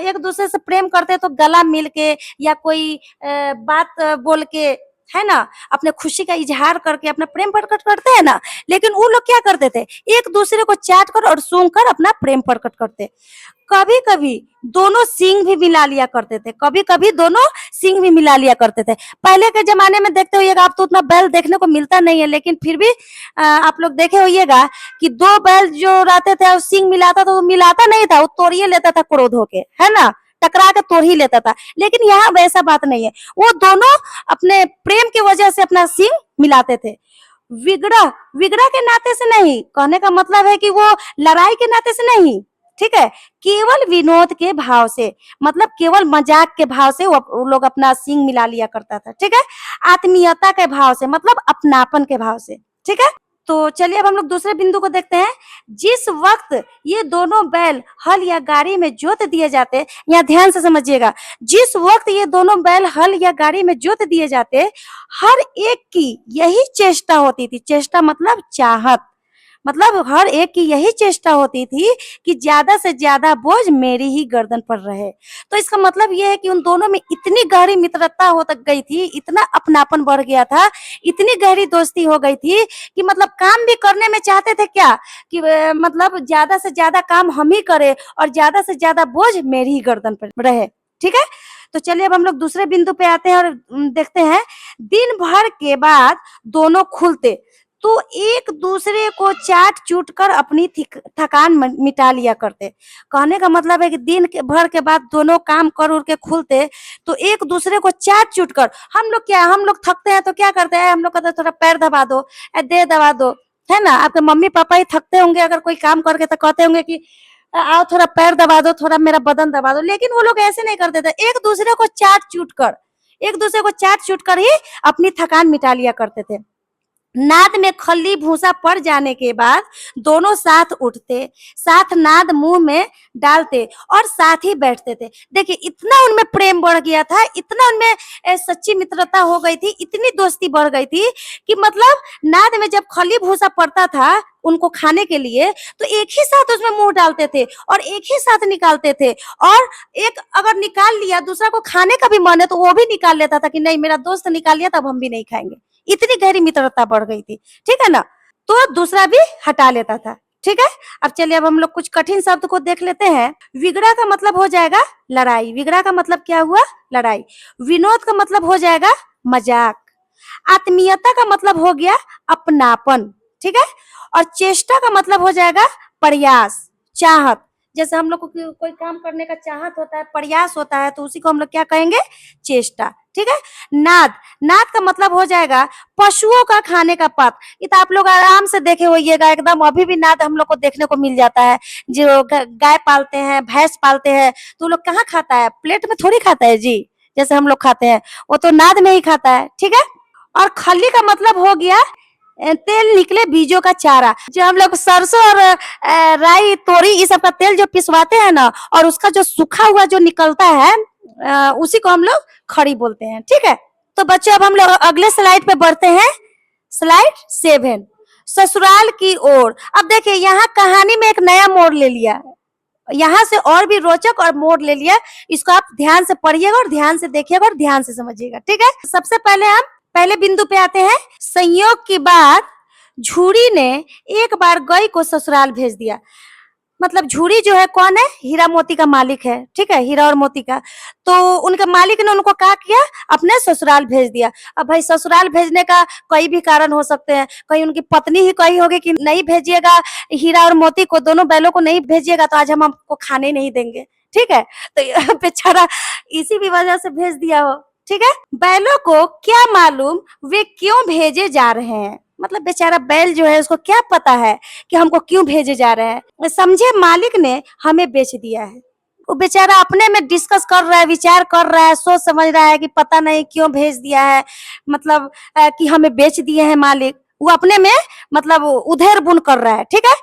एक दूसरे से प्रेम करते हैं तो गला मिल के या कोई बात बोल के, है ना, अपने खुशी का इजहार करके अपना प्रेम प्रकट करते हैं ना। लेकिन वो लोग क्या करते थे, एक दूसरे को चाट कर और सूंघ कर अपना प्रेम प्रकट करते। कभी कभी दोनों सींग भी मिला लिया करते थे, कभी कभी दोनों सींग भी मिला लिया करते थे। पहले के जमाने में देखते होइएगा, आप तो उतना बैल देखने को मिलता नहीं है, लेकिन फिर भी आप लोग देखे होइएगा कि दो बैल जो रहते थे और सींग मिलाता तो वो मिलाता नहीं था, वो तोड़िए लेता था क्रोध होके, है ना, टकरा के तोड़ ही लेता था। लेकिन यहाँ वैसा बात नहीं है, वो दोनों अपने प्रेम की वजह से अपना सींग मिलाते थे। विगड़ा, विगड़ा के नाते से नहीं, कहने का मतलब है कि वो लड़ाई के नाते से नहीं, ठीक है, केवल विनोद के भाव से, मतलब केवल मजाक के भाव से वो लोग अपना सींग मिला लिया करता था। ठीक है, आत्मीयता के भाव से, मतलब अपनापन के भाव से। ठीक है, तो चलिए अब हम लोग दूसरे बिंदु को देखते हैं। जिस वक्त ये दोनों बैल हल या गाड़ी में जोत दिए जाते, यहाँ ध्यान से समझिएगा, जिस वक्त ये दोनों बैल हल या गाड़ी में जोत दिए जाते, हर एक की यही चेष्टा होती थी, चेष्टा मतलब चाहत, मतलब हर एक की यही चेष्टा होती थी कि ज्यादा से ज्यादा बोझ मेरी ही गर्दन पर रहे। तो इसका मतलब ये है कि उन दोनों में इतनी गहरी मित्रता हो तक गई थी, इतना अपनापन बढ़ गया था, इतनी गहरी दोस्ती हो गई थी कि मतलब काम भी करने में चाहते थे क्या, कि मतलब ज्यादा से ज्यादा काम हम ही करें और ज्यादा से ज्यादा बोझ मेरी ही गर्दन पर रहे। ठीक है, तो चलिए अब हम लोग दूसरे बिंदु पे आते हैं और देखते हैं। दिन भर के बाद दोनों खुलते तो एक दूसरे को चाट चूट कर अपनी थकान मिटा लिया करते। कहने का मतलब है कि दिन के भर के बाद दोनों काम कर उड़ के खुलते तो एक दूसरे को चाट चूट कर, हम लोग क्या, हम लोग थकते हैं तो क्या करते हैं, हम लोग कहते हैं थोड़ा पैर दबा दो, दे दबा दो, है ना। आपके मम्मी पापा ही थकते होंगे अगर कोई काम करके तो कहते होंगे कि आओ थोड़ा पैर दबा दो, थोड़ा मेरा बदन दबा दो। लेकिन वो लोग ऐसे नहीं करते थे, एक दूसरे को चाट चूट कर, एक दूसरे को चाट चूट कर ही अपनी थकान मिटा लिया करते थे। नाद में खली भूसा पड़ जाने के बाद दोनों साथ उठते, साथ नाद मुंह में डालते और साथ ही बैठते थे। देखिए इतना उनमें प्रेम बढ़ गया था, इतना उनमें सच्ची मित्रता हो गई थी, इतनी दोस्ती बढ़ गई थी कि मतलब नाद में जब खली भूसा पड़ता था उनको खाने के लिए, तो एक ही साथ उसमें मुंह डालते थे और एक ही साथ निकालते थे। और एक अगर निकाल लिया, दूसरा को खाने का भी मन है तो वो भी निकाल लेता था कि नहीं मेरा दोस्त निकाल लिया तब हम भी नहीं खाएंगे। इतनी गहरी मित्रता बढ़ गई थी, ठीक है ना। तो दूसरा भी हटा लेता था, ठीक है। अब चलिए अब हम लोग कुछ कठिन शब्द को देख लेते हैं। विगड़ा का मतलब हो जाएगा लड़ाई, विगड़ा का मतलब क्या हुआ, लड़ाई। विनोद का मतलब हो जाएगा मजाक। आत्मीयता का मतलब हो गया अपनापन, ठीक है। और चेष्टा का मतलब हो जाएगा प्रयास, चाहत। जैसे हम लोग को कोई काम करने का चाहत होता है, प्रयास होता है, तो उसी को हम लोग क्या कहेंगे, चेष्टा, ठीक है। नाद, नाद का मतलब हो जाएगा पशुओं का खाने का पात। ये तो आप लोग आराम से देखे होइएगा, एकदम अभी भी नाद हम लोग को देखने को मिल जाता है। जो गाय पालते हैं, भैंस पालते हैं, तो लोग कहाँ खाता है, प्लेट में थोड़ी खाता है जी, जैसे हम लोग खाते हैं, वो तो नाद में ही खाता है, ठीक है। और खली का मतलब हो गया तेल निकले बीजों का चारा। जो हम लोग सरसों और राई तोरी ये सब का तेल जो पिसवाते हैं ना, और उसका जो सूखा हुआ जो निकलता है उसी को हम लोग खड़ी बोलते हैं, ठीक है। तो बच्चों अब हम लोग अगले स्लाइड पे बढ़ते हैं, स्लाइड 7, ससुराल की ओर। अब देखिए यहाँ कहानी में एक नया मोड़ ले लिया, यहाँ से और भी रोचक और मोड़ ले लिया। इसको आप ध्यान से पढ़िएगा और ध्यान से देखिएगा और ध्यान से समझिएगा, ठीक है। सबसे पहले हम पहले बिंदु पे आते हैं। संयोग की बात, झूरी ने एक बार गई को ससुराल भेज दिया। मतलब झूरी जो है कौन है, हीरा मोती का मालिक है, ठीक है, हीरा और मोती का। तो उनके मालिक ने उनको क्या किया, अपने ससुराल भेज दिया। अब भाई ससुराल भेजने का कई भी कारण हो सकते हैं, कहीं उनकी पत्नी ही कही होगी कि नहीं भेजिएगा हीरा और मोती को, दोनों बैलों को नहीं भेजिएगा तो आज हम आपको खाने नहीं देंगे, ठीक है। तो बेचारा इसी भी वजह से भेज दिया हो, ठीक है। बैलों को क्या मालूम वे क्यों भेजे जा रहे हैं, मतलब बेचारा बैल जो है उसको क्या पता है कि हमको क्यों भेजे जा रहे हैं। समझे मालिक ने हमें बेच दिया है। वो बेचारा अपने में डिस्कस कर रहा है, विचार कर रहा है, सोच समझ रहा है कि पता नहीं क्यों भेज दिया है, मतलब कि हमें बेच दिए हैं मालिक। वो अपने में मतलब उधेर बुन कर रहा है, ठीक है।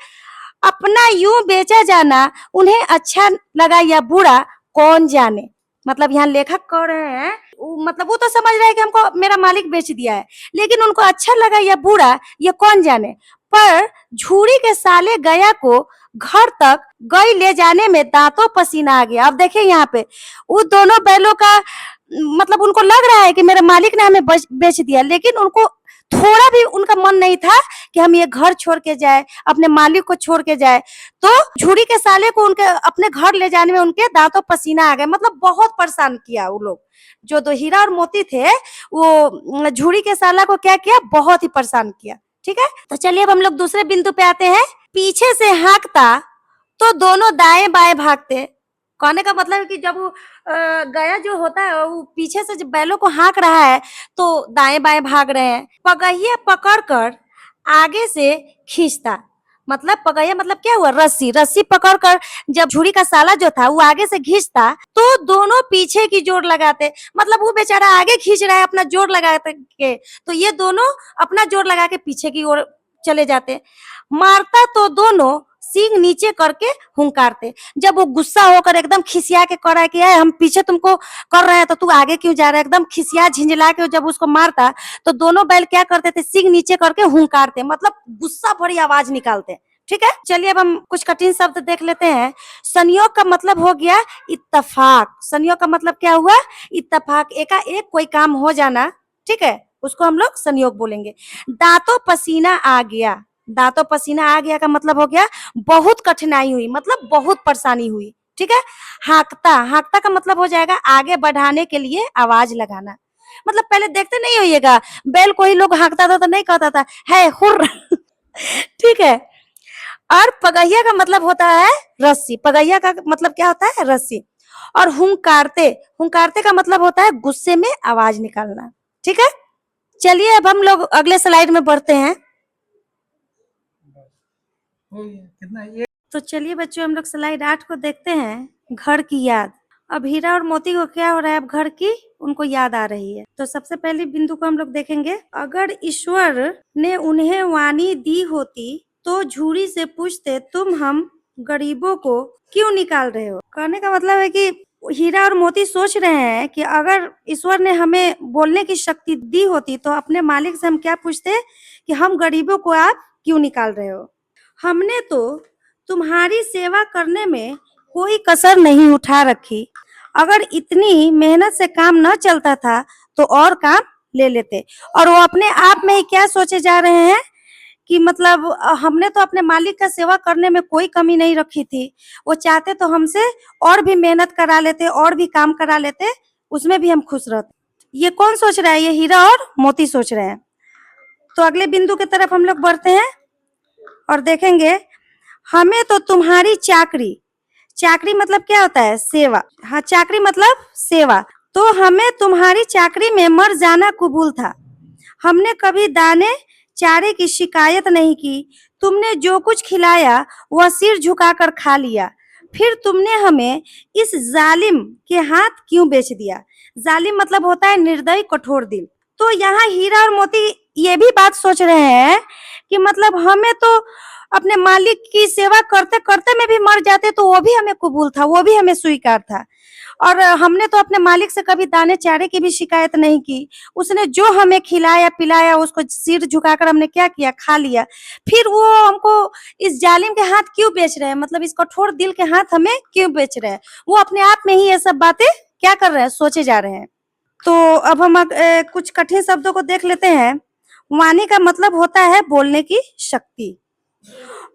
अपना यूं बेचा जाना उन्हें अच्छा लगा या बुरा कौन जाने। मतलब यहाँ लेखक कह रहे हैं मतलब वो तो समझ रहे हैं कि हमको मेरा मालिक बेच दिया है, लेकिन उनको अच्छा लगा या बुरा ये कौन जाने। पर झूरी के साले गया को घर तक गई ले जाने में दांतों पसीना आ गया। अब देखिए यहाँ पे वो दोनों बैलों का मतलब उनको लग रहा है कि मेरे मालिक ने हमें बेच दिया, लेकिन उनको थोड़ा भी उनका मन नहीं था कि हम ये घर छोड़ के जाए, अपने मालिक को छोड़ के जाए। तो झूरी के साले को उनके अपने घर ले जाने में उनके दांतों पसीना आ गया, मतलब बहुत परेशान किया वो लोग। जो दो हीरा और मोती थे वो झूरी के साला को क्या किया, बहुत ही परेशान किया, ठीक है। तो चलिए अब हम लोग दूसरे बिंदु पे आते हैं। पीछे से हाँकता तो दोनों दाएं बाएं भागते। कहने का मतलब है कि जब वो गया जो होता है वो पीछे से जब बैलों को हाँक रहा है तो दाएं बाएं भाग रहे हैं। पगहिया पकड़कर आगे से खींचता, मतलब पगहिया मतलब क्या हुआ, रस्सी, रस्सी पकड़कर जब झूरी का साला जो था वो आगे से खींचता तो दोनों पीछे की जोर लगाते। मतलब वो बेचारा आगे खींच रहा है अपना जोर लगा के, तो ये दोनों अपना जोर लगा के पीछे की ओर चले जाते। मारता तो दोनों सींग नीचे करके हुंकारते। जब वो गुस्सा होकर एकदम खिसिया के कह रहा है कि हम पीछे तुमको कर रहे हैं तो तू आगे क्यों जा रहा है, एकदम खिसिया झिंझला के जब उसको मारता तो दोनों बैल क्या करते थे, सींग नीचे करके हुंकारते, मतलब गुस्सा भरी आवाज निकालते, ठीक है। चलिए अब हम कुछ कठिन शब्द देख लेते हैं। संयोग का मतलब हो गया इत्तेफाक। संयोग का मतलब क्या हुआ, इत्तेफाक, एकाएक कोई काम हो जाना, ठीक है, उसको हम लोग संयोग बोलेंगे। दांतों पसीना आ गया, दांतों पसीना आ गया का मतलब हो गया बहुत कठिनाई हुई, मतलब बहुत परेशानी हुई, ठीक है। हाँकता, हाँकता का मतलब हो जाएगा आगे बढ़ाने के लिए आवाज लगाना। मतलब पहले देखते नहीं होइएगा बैल को ही लोग हाँकता था तो नहीं कहता था है हुर्र ठीक है। और पगहिया का मतलब होता है रस्सी, पगहिया का मतलब क्या होता है, रस्सी। और हुंकारते, हुंकारते का मतलब होता है गुस्से में आवाज निकालना, ठीक है। चलिए अब हम लोग अगले स्लाइड में बढ़ते हैं। तो चलिए बच्चों हम लोग स्लाइड 8 को देखते हैं, घर की याद। अब हीरा और मोती को क्या हो रहा है, अब घर की उनको याद आ रही है। तो सबसे पहले बिंदु को हम लोग देखेंगे, अगर ईश्वर ने उन्हें वाणी दी होती तो झूरी से पूछते तुम हम गरीबों को क्यों निकाल रहे हो। कहने का मतलब है कि हीरा और मोती सोच रहे हैं कि अगर ईश्वर ने हमें बोलने की शक्ति दी होती तो अपने मालिक से हम क्या पूछते कि हम गरीबों को आप क्यों निकाल रहे हो। हमने तो तुम्हारी सेवा करने में कोई कसर नहीं उठा रखी। अगर इतनी मेहनत से काम न चलता था तो और काम ले लेते। और वो अपने आप में ही क्या सोचे जा रहे हैं कि मतलब हमने तो अपने मालिक का सेवा करने में कोई कमी नहीं रखी थी। वो चाहते तो हमसे और भी मेहनत करा लेते, और भी काम करा लेते, उसमें भी हम खुश रहते। ये कौन सोच रहा है, ये हीरा और मोती सोच रहे हैं। तो अगले बिंदु की तरफ हम लोग बढ़ते हैं और देखेंगे, हमें तो तुम्हारी चाकरी, चाकरी मतलब क्या होता है, सेवा। हाँ, चाकरी मतलब सेवा। तो हमें तुम्हारी चाकरी में मर जाना कबूल था। हमने कभी दाने चारे की शिकायत नहीं की। तुमने जो कुछ खिलाया वह सिर झुकाकर खा लिया। फिर तुमने हमें इस जालिम के हाथ क्यों बेच दिया। जालिम मतलब होता है निर्दयी, कठोर दिल। तो यहाँ हीरा और मोती ये भी बात सोच रहे हैं कि मतलब हमें तो अपने मालिक की सेवा करते करते में भी मर जाते तो वो भी हमें कबूल था, वो भी हमें स्वीकार था। और हमने तो अपने मालिक से कभी दाने चारे की भी शिकायत नहीं की। उसने जो हमें खिलाया पिलाया उसको सिर झुकाकर हमने क्या किया, खा लिया। फिर वो हमको इस जालिम के हाथ क्यों बेच रहे हैं, मतलब इस कठोर दिल के हाथ हमें क्यों बेच रहे हैं। वो अपने आप में ही ये सब बातें क्या कर रहे हैं, सोचे जा रहे हैं। तो अब हम कुछ कठिन शब्दों को देख लेते हैं। वाणी का मतलब होता है बोलने की शक्ति,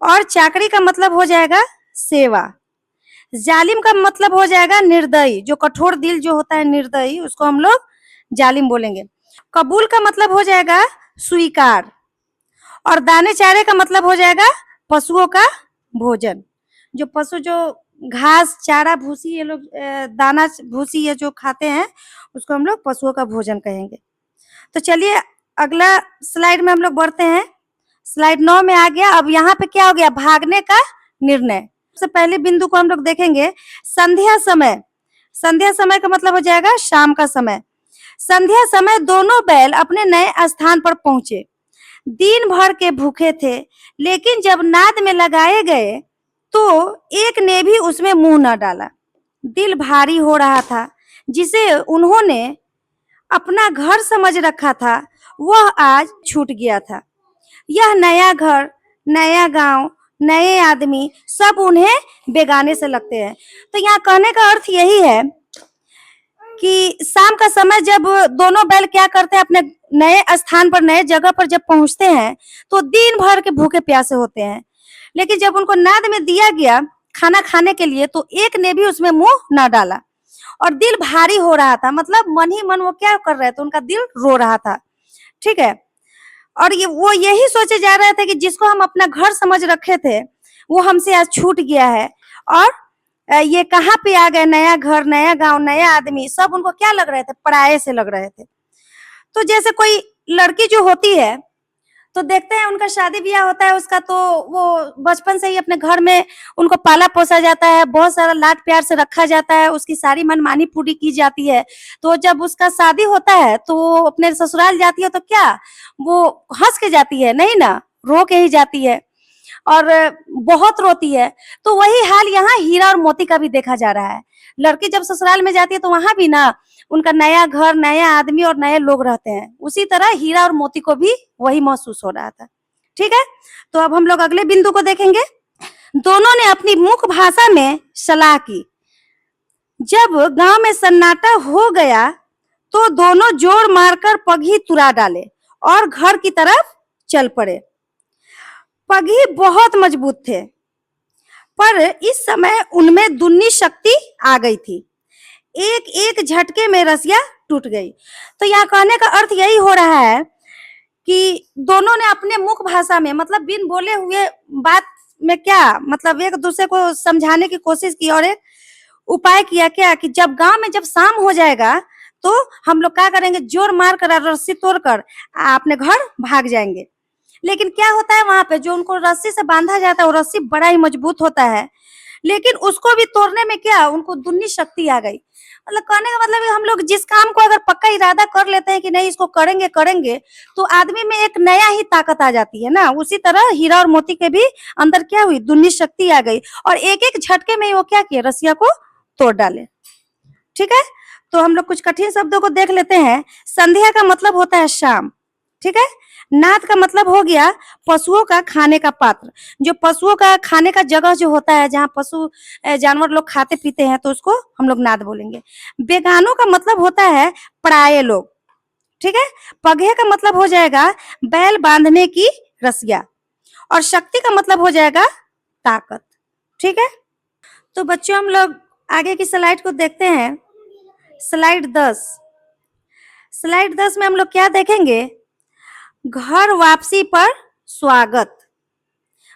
और चाकरी का मतलब हो जाएगा सेवा। जालिम का मतलब हो जाएगा निर्दयी, जो कठोर दिल जो होता है निर्दयी, उसको हम लोग जालिम बोलेंगे। कबूल का मतलब हो जाएगा स्वीकार, और दाने चारे का मतलब हो जाएगा पशुओं का भोजन। जो पशु जो घास चारा भूसी ये लोग दाना भूसी ये जो खाते हैं उसको हम लोग पशुओं का भोजन कहेंगे। तो चलिए अगला स्लाइड में हम लोग बढ़ते हैं। स्लाइड 9 में आ गया। अब यहाँ पे क्या हो गया, भागने का निर्णय। सबसे पहले बिंदु को हम लोग देखेंगे, संध्या समय। संध्या समय का मतलब हो जाएगा शाम का समय। संध्या समय दोनों बैल अपने नए स्थान पर पहुंचे। दिन भर के भूखे थे, लेकिन जब नाद में लगाए गए तो एक ने भी उसमें मुंह न डाला। दिल भारी हो रहा था। जिसे उन्होंने अपना घर समझ रखा था वह आज छूट गया था। यह नया घर, नया गांव, नए आदमी सब उन्हें बेगाने से लगते हैं। तो यहाँ कहने का अर्थ यही है कि शाम का समय जब दोनों बैल क्या करते हैं, अपने नए स्थान पर नए जगह पर जब पहुंचते हैं तो दिन भर के भूखे प्यासे होते हैं, लेकिन जब उनको नाद में दिया गया खाना खाने के लिए तो एक ने भी उसमें मुंह ना डाला। और दिल भारी हो रहा था, मतलब मन ही मन वो क्या कर रहे थे, उनका दिल रो रहा था। ठीक है। और ये वो यही सोचे जा रहे थे कि जिसको हम अपना घर समझ रखे थे वो हमसे आज छूट गया है। और ये कहाँ पे आ गए, नया घर, नया गांव, नया आदमी, सब उनको क्या लग रहे थे, पराये से लग रहे थे। तो जैसे कोई लड़की जो होती है तो देखते हैं उनका शादी ब्याह होता है उसका, तो वो बचपन से ही अपने घर में उनको पाला पोसा जाता है, बहुत सारा लाड प्यार से रखा जाता है, उसकी सारी मनमानी पूरी की जाती है। तो जब उसका शादी होता है तो वो अपने ससुराल जाती है तो क्या वो हंस के जाती है, नहीं ना, रो के ही जाती है और बहुत रोती है। तो वही हाल यहाँ हीरा और मोती का भी देखा जा रहा है। लड़की जब ससुराल में जाती है तो वहां भी ना उनका नया घर, नया आदमी और नए लोग रहते हैं। उसी तरह हीरा और मोती को भी वही महसूस हो रहा था। ठीक है। तो अब हम लोग अगले बिंदु को देखेंगे। दोनों ने अपनी मुख भाषा में सलाह की। जब गांव में सन्नाटा हो गया तो दोनों जोर मारकर पगही तुरा डाले और घर की तरफ चल पड़े। पगही बहुत मजबूत थे, पर इस समय उनमें दुन्नी शक्ति आ गई थी। एक एक झटके में रस्सियां टूट गई। तो यहाँ कहने का अर्थ यही हो रहा है कि दोनों ने अपने मुख भाषा में, मतलब बिन बोले हुए बात में क्या, मतलब एक दूसरे को समझाने की कोशिश की और एक उपाय किया क्या कि जब गांव में जब शाम हो जाएगा तो हम लोग क्या करेंगे, जोर मार कर रस्सी तोड़कर अपने घर भाग जाएंगे। लेकिन क्या होता है वहां पे जो उनको रस्सी से बांधा जाता है वो रस्सी बड़ा ही मजबूत होता है, लेकिन उसको भी तोड़ने में क्या उनको दुन्नी शक्ति आ गई। मतलब कहने का मतलब है हम लोग जिस काम को अगर पक्का इरादा कर लेते हैं कि नहीं इसको करेंगे करेंगे, तो आदमी में एक नया ही ताकत आ जाती है ना। उसी तरह हीरा और मोती के भी अंदर क्या हुई, दुन्नी शक्ति आ गई और एक एक झटके में ही वो क्या किए, रसिया को तोड़ डाले। ठीक है, तो हम लोग कुछ कठिन शब्दों को देख लेते हैं। संध्या का मतलब होता है शाम। ठीक है, नाद का मतलब हो गया पशुओं का खाने का पात्र, जो पशुओं का खाने का जगह जो होता है, जहाँ पशु जानवर लोग खाते पीते हैं, तो उसको हम लोग नाद बोलेंगे। बेगानों का मतलब होता है पराये लोग। ठीक है, पगहे का मतलब हो जाएगा बैल बांधने की रसिया, और शक्ति का मतलब हो जाएगा ताकत। ठीक है, तो बच्चों हम लोग आगे की स्लाइड को देखते हैं। स्लाइड 10। स्लाइड 10 में हम लोग क्या देखेंगे, घर वापसी पर स्वागत।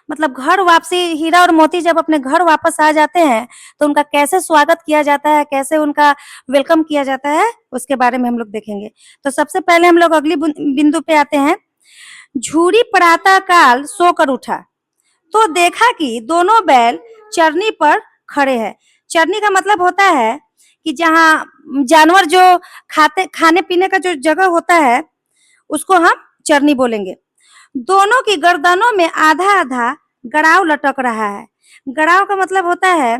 मतलब घर वापसी, हीरा और मोती जब अपने घर वापस आ जाते हैं तो उनका कैसे स्वागत किया जाता है, कैसे उनका वेलकम किया जाता है, उसके बारे में हम लोग देखेंगे। तो सबसे पहले हम लोग अगली बिंदु पे आते हैं। झूरी प्रातः काल सोकर उठा तो देखा कि दोनों बैल चरनी पर खड़े हैं। चरनी का मतलब होता है कि जहाँ जानवर जो खाने पीने का जो जगह होता है उसको हम चरनी बोलेंगे। दोनों की गर्दनों में आधा आधा गड़ाव लटक रहा है। गड़ाव का मतलब होता है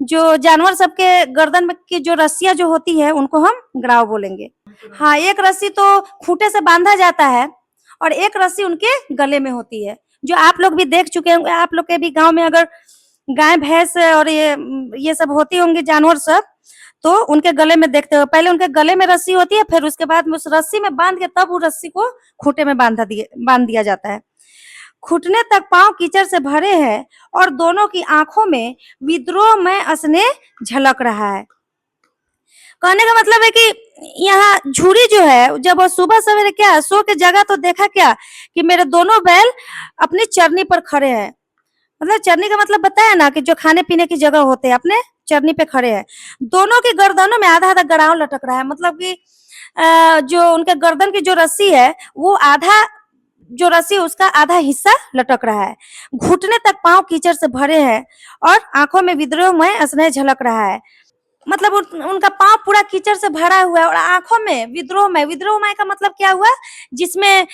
जो जानवर सबके गर्दन में की जो रस्सियां जो होती है उनको हम गड़ाव बोलेंगे। हाँ, एक रस्सी तो खूंटे से बांधा जाता है और एक रस्सी उनके गले में होती है, जो आप लोग भी देख चुके होंगे। आप लोग के भी गांव में अगर गाय भैंस और ये सब होती होंगी जानवर सब, तो उनके गले में देखते हो, पहले उनके गले में रस्सी होती है, फिर उसके बाद में उस रस्सी में बांध के तब वो रस्सी को खूंटे में बांध दिया जाता है। घुटने तक पांव कीचड़ से भरे हैं और दोनों की आंखों में विद्रोह में स्नेह झलक रहा है। कहने का मतलब है कि यहाँ झूरी जो है, जब वो सुबह सवेरे क्या सो के जगह तो देखा क्या कि मेरे दोनों बैल अपनी चरनी पर खड़े हैं। मतलब चरनी का मतलब बताया ना कि जो खाने पीने की जगह होते हैं, अपने चरनी पे खड़े हैं। दोनों की गर्दनों में आधा आधा गड़ाव लटक रहा है, मतलब कि जो उनके गर्दन की जो रस्सी है वो आधा, जो रस्सी उसका आधा हिस्सा लटक रहा है। घुटने तक पांव कीचड़ से भरे हैं और आंखों में विद्रोहमय स्नेह झलक रहा है। मतलब उनका पांव पूरा कीचड़ से भरा हुआ है और आंखों में विद्रोहमय। विद्रोहमय का मतलब क्या हुआ, जिसमें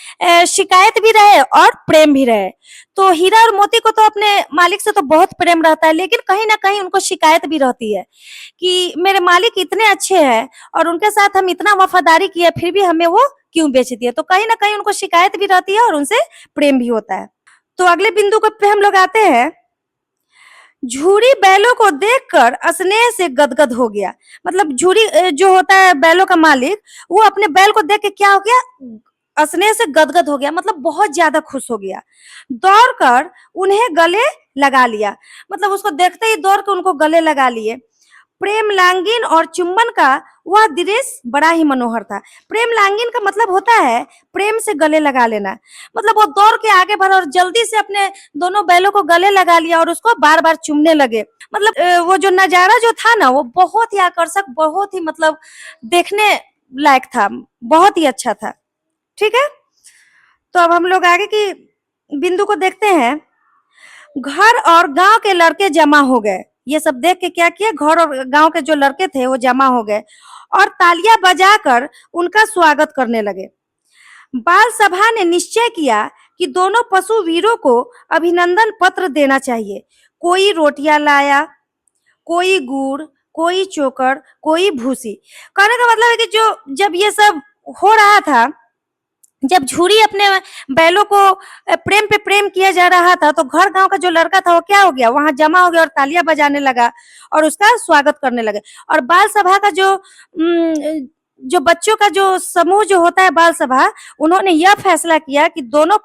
शिकायत भी रहे और प्रेम भी रहे। तो हीरा और मोती को तो अपने मालिक से तो बहुत प्रेम रहता है, लेकिन कहीं ना कहीं उनको शिकायत भी रहती है कि मेरे मालिक इतने अच्छे हैं और उनके साथ हम इतना वफादारी किए, फिर भी हमें वो क्यों बेच दिए। तो कहीं ना कहीं उनको शिकायत भी रहती है और उनसे प्रेम भी होता है। तो अगले बिंदु पे हम लोग आते हैं। झूरी बैलों को देखकर स्नेह से गदगद हो गया। मतलब झूरी जो होता है बैलों का मालिक, वो अपने बैल को देख के क्या हो गया, स्नेह से गदगद हो गया, मतलब बहुत ज्यादा खुश हो गया। दौड़कर उन्हें गले लगा लिया, मतलब उसको देखते ही दौड़ के उनको गले लगा लिए। प्रेम लांगिन और चुंबन का वह दृश्य बड़ा ही मनोहर था। प्रेम लांगिन का मतलब होता है प्रेम से गले लगा लेना। मतलब वो दौड़ के आगे बढ़ा और जल्दी से अपने दोनों बैलों को गले लगा लिया और उसको बार बार चूमने लगे। मतलब वो जो नजारा जो था ना, वो बहुत ही आकर्षक, बहुत ही मतलब देखने लायक था, बहुत ही अच्छा था। ठीक है, तो अब हम लोग आगे की बिंदु को देखते हैं। घर और गांव के लड़के जमा हो गए। ये सब देख के क्या किया, घर और गांव के जो लड़के थे वो जमा हो गए और तालियां बजाकर उनका स्वागत करने लगे। बाल सभा ने निश्चय किया कि दोनों पशु वीरों को अभिनंदन पत्र देना चाहिए। कोई रोटियां लाया, कोई गुड़, कोई चोकर, कोई भूसी। कहने का मतलब है कि जो जब ये सब हो रहा था, जब झूरी अपने बैलों को प्रेम पे प्रेम किया जा रहा था, तो घर गांव का जो लड़का था वो क्या हो गया, वहां जमा हो गया और तालियां बजाने लगा और उसका स्वागत करने लगे। और बाल सभा का जो बच्चों का जो समूह जो होता है बाल सभा, उन्होंने यह फैसला किया कि दोनों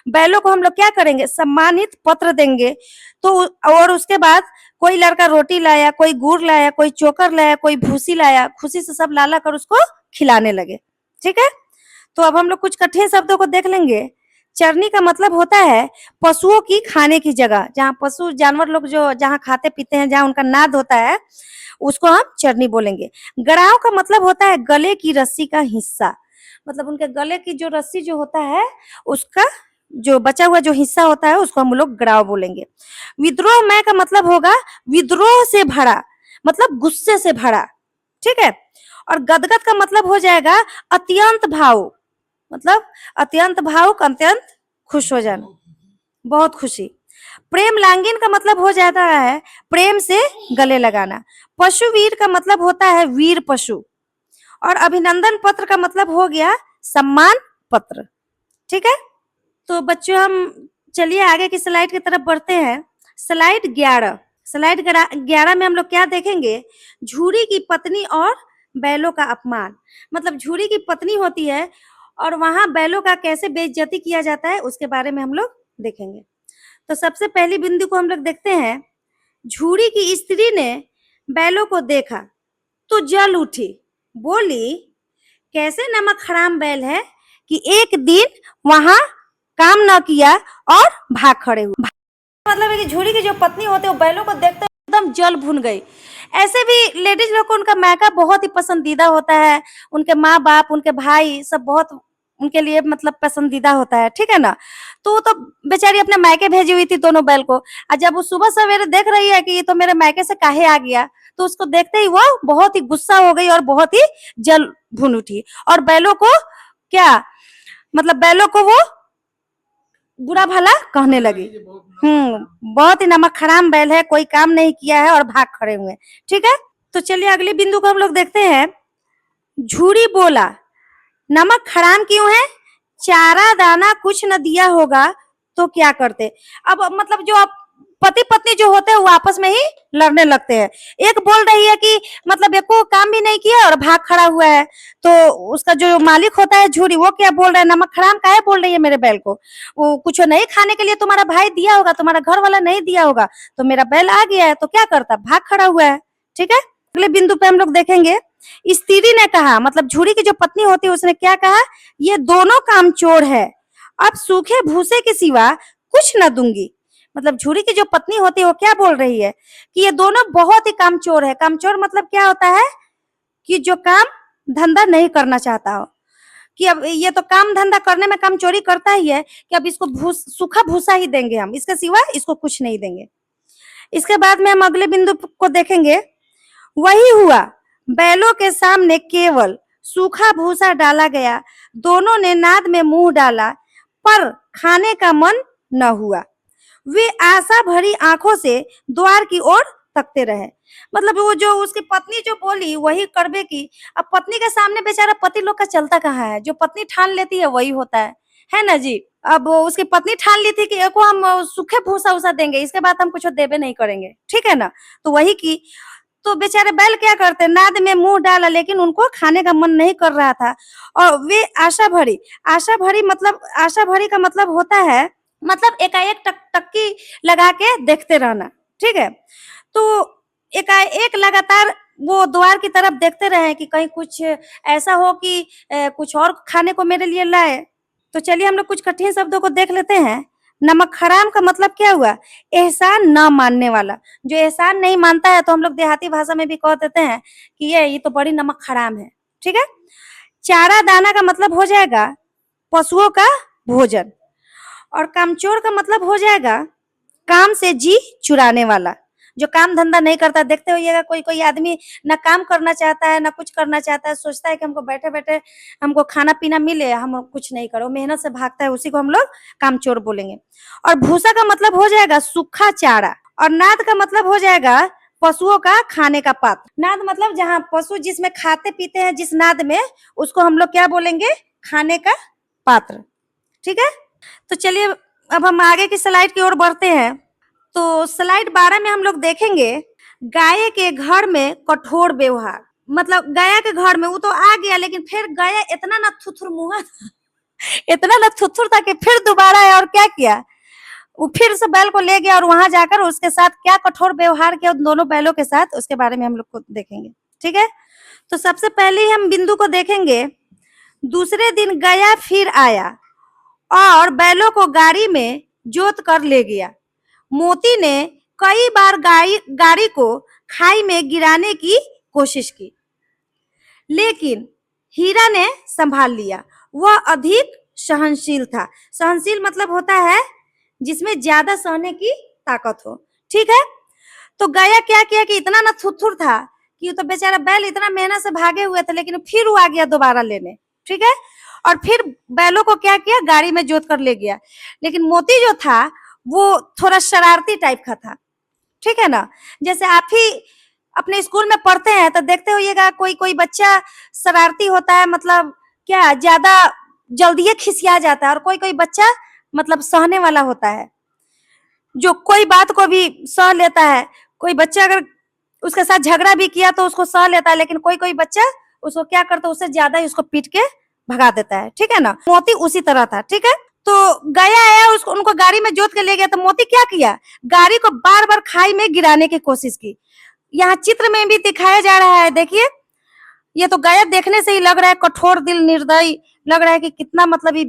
बैलों को हम लोग क्या करेंगे, सम्मानित पत्र देंगे। तो और उसके बाद कोई लड़का रोटी लाया, कोई गुड़ लाया, कोई चोकर लाया, कोई भूसी लाया। खुशी से सब ला ला कर उसको खिलाने लगे। ठीक है, तो अब हम लोग कुछ कठिन शब्दों को देख लेंगे। चरनी का मतलब होता है पशुओं की खाने की जगह, जहाँ पशु जानवर लोग जो जहाँ खाते पीते हैं, जहाँ उनका नाद होता है, उसको हम चरनी बोलेंगे। गड़ाव का मतलब होता है गले की रस्सी का हिस्सा। मतलब उनके गले की जो रस्सी जो होता है, उसका जो बचा हुआ जो हिस्सा होता है, उसको हम लोग गड़ाव बोलेंगे। विद्रोह में का मतलब होगा विद्रोह से भरा, मतलब गुस्से से भरा। ठीक है। और गदगद का मतलब हो जाएगा अत्यंत भावुक, मतलब अत्यंत भावुक, अत्यंत खुश हो जाना, बहुत खुशी। प्रेम लांगिन का मतलब हो जाता है प्रेम से गले लगाना। पशु वीर का मतलब होता है वीर पशु। और अभिनंदन पत्र का मतलब हो गया सम्मान पत्र। ठीक है। तो बच्चों हम चलिए आगे की स्लाइड की तरफ बढ़ते हैं। स्लाइड 11। स्लाइड 11 में हम लोग क्या देखेंगे? झूरी की पत्नी और बैलों का अपमान। मतलब झूरी की पत्नी होती है और वहां बैलों का कैसे बेइज्जती किया जाता है उसके बारे में हम लोग देखेंगे। तो सबसे पहली बिंदु को हम लोग देखते हैं। झूरी की स्त्री ने बैलों को देखा तो जल उठी, बोली कैसे नमक हराम बैल है कि एक दिन वहां काम न किया और भाग खड़े हुए। मतलब है कि झूरी की जो पत्नी होती है वो बैलों को देखते एकदम जल भुन गई। ऐसे भी लेडीज लोग को उनका मायका बहुत ही पसंदीदा होता है, उनके माँ बाप, उनके भाई सब बहुत उनके लिए मतलब पसंदीदा होता है, ठीक है ना। तो वो तो बेचारी अपने मायके भेजी हुई थी दोनों बैल को, और जब वो सुबह सवेरे देख रही है कि ये तो मेरे मायके से काहे आ गया, तो उसको देखते ही वो बहुत ही गुस्सा हो गई और बहुत ही जल भुन उठी और बैलों को क्या मतलब बैलों को वो बुरा भला कहने लगी। बहुत ही नमक हराम बैल है, कोई काम नहीं किया है और भाग खड़े हुए। ठीक है। तो चलिए अगली बिंदु को हम लोग देखते हैं। झूरी बोला नमक हराम क्यों है? चारा दाना कुछ न दिया होगा तो क्या करते? अब मतलब जो आप पति पत्नी जो होते हैं वो आपस में ही लड़ने लगते हैं। एक बोल रही है कि मतलब एको काम भी नहीं किया और भाग खड़ा हुआ है, तो उसका जो मालिक होता है झूरी, वो क्या बोल रहा है, नमक हराम काहे बोल रही है मेरे बैल को? वो कुछ नहीं खाने के लिए तुम्हारा भाई दिया होगा, तुम्हारा घर वाला नहीं दिया होगा, तो मेरा बैल आ गया है तो क्या करता, भाग खड़ा हुआ है। ठीक है। अगले बिंदु पे हम लोग देखेंगे। स्त्री ने कहा, मतलब झूरी की जो पत्नी होती है उसने क्या कहा? ये दोनों काम चोर है, अब सूखे भूसे के सिवा कुछ न दूंगी। मतलब झूरी की जो पत्नी होती है वो क्या बोल रही है कि ये दोनों बहुत ही कामचोर है। कामचोर मतलब क्या होता है कि जो काम धंधा नहीं करना चाहता हो, कि अब ये तो काम धंधा करने में काम चोरी करता ही है, कि अब इसको सूखा भूसा ही देंगे हम, इसके सिवा इसको कुछ नहीं देंगे। इसके बाद में हम अगले बिंदु को देखेंगे। वही हुआ, बैलों के सामने केवल सूखा भूसा डाला गया, दोनों ने नाद में मुंह डाला पर खाने का मन न हुआ। वे आशा भरी आंखों से द्वार की ओर तकते रहे। मतलब वो जो उसकी पत्नी जो बोली वही करबे की। अब पत्नी के सामने बेचारा पति लोग का चलता कहाँ है, जो पत्नी ठान लेती है वही होता है ना जी। अब उसकी पत्नी ठान ली थी कि एको हम सूखे भूसा उसा देंगे, इसके बाद हम कुछ देबे नहीं करेंगे, ठीक है ना। तो वही की, तो बेचारे बैल क्या करते, नाद में मुंह डाला लेकिन उनको खाने का मन नहीं कर रहा था। और वे आशा भरी, आशा भरी मतलब आशा भरी का मतलब होता है मतलब एकाएक टक्की लगा के देखते रहना। ठीक है। तो एकाएक लगातार वो द्वार की तरफ देखते रहे कि कहीं कुछ ऐसा हो कि कुछ और खाने को मेरे लिए लाए। तो चलिए हम लोग कुछ कठिन शब्दों को देख लेते हैं। नमक हराम का मतलब क्या हुआ? एहसान न मानने वाला। जो एहसान नहीं मानता है तो हम लोग देहाती भाषा में भी कह देते हैं कि ये तो बड़ी नमक हराम है। ठीक है। चारा दाना का मतलब हो जाएगा पशुओं का भोजन। और कामचोर का मतलब हो जाएगा काम से जी चुराने वाला, जो काम धंधा नहीं करता। देखते होइएगा कोई कोई आदमी ना काम करना चाहता है ना कुछ करना चाहता है, सोचता है कि हमको बैठे बैठे हमको खाना पीना मिले, हम कुछ नहीं करो, मेहनत से भागता है, उसी को हम लोग कामचोर बोलेंगे। और भूसा का मतलब हो जाएगा सूखा चारा। और नाद का मतलब हो जाएगा पशुओं का खाने का पात्र। नाद मतलब जहाँ पशु जिसमें खाते पीते हैं, जिस नाद में, उसको हम लोग क्या बोलेंगे? खाने का पात्र। ठीक है। तो चलिए अब हम आगे की स्लाइड की ओर बढ़ते हैं। तो स्लाइड 12 में हम लोग देखेंगे गाय के घर में कठोर व्यवहार। मतलब गाय के घर में वो तो आ गया, लेकिन फिर गाय इतना ना थुथुर मुहा इतना ना थुथुर था कि फिर दोबारा है और क्या किया, वो फिर से बैल को ले गया और वहां जाकर उसके साथ क्या कठोर व्यवहार किया उन दोनों बैलों के साथ, उसके बारे में हम लोग को देखेंगे। ठीक है। तो सबसे पहले हम बिंदु को देखेंगे। दूसरे दिन गया फिर आया और बैलों को गाड़ी में जोत कर ले गया। मोती ने कई बार गाड़ी को खाई में गिराने की कोशिश की, लेकिन हीरा ने संभाल लिया। वह अधिक सहनशील था। सहनशील मतलब होता है जिसमें ज्यादा सहने की ताकत हो। ठीक है। तो गया क्या किया कि इतना ना थुथुर था कि तो बेचारा बैल इतना मेहनत से भागे हुए थे, लेकिन फिर वो आ गया दोबारा लेने, ठीक है। और फिर बैलों को क्या किया, गाड़ी में जोत कर ले गया। लेकिन मोती जो था वो थोड़ा शरारती टाइप का था, ठीक है ना। जैसे आप ही अपने स्कूल में पढ़ते हैं तो देखते होइएगा, कोई कोई बच्चा शरारती होता है, मतलब क्या ज्यादा जल्दी खिसिया जाता है, और कोई कोई बच्चा मतलब सहने वाला होता है, जो कोई बात को भी सह लेता है। कोई बच्चा अगर उसके साथ झगड़ा भी किया तो उसको सह लेता है, लेकिन कोई कोई बच्चा उसको क्या करता है, उससे ज्यादा ही उसको पीट के भगा देता है, ठीक है ना। मोती उसी तरह था, ठीक है। तो गया आया, उसको उनको गाड़ी में जोत के ले गया, तो मोती क्या किया, गाड़ी को बार बार खाई में गिराने की कोशिश की। यहाँ चित्र में भी दिखाया जा रहा है, देखिए। ये तो गया देखने से ही लग रहा है कठोर दिल, निर्दयी लग रहा है कि कितना मतलब ही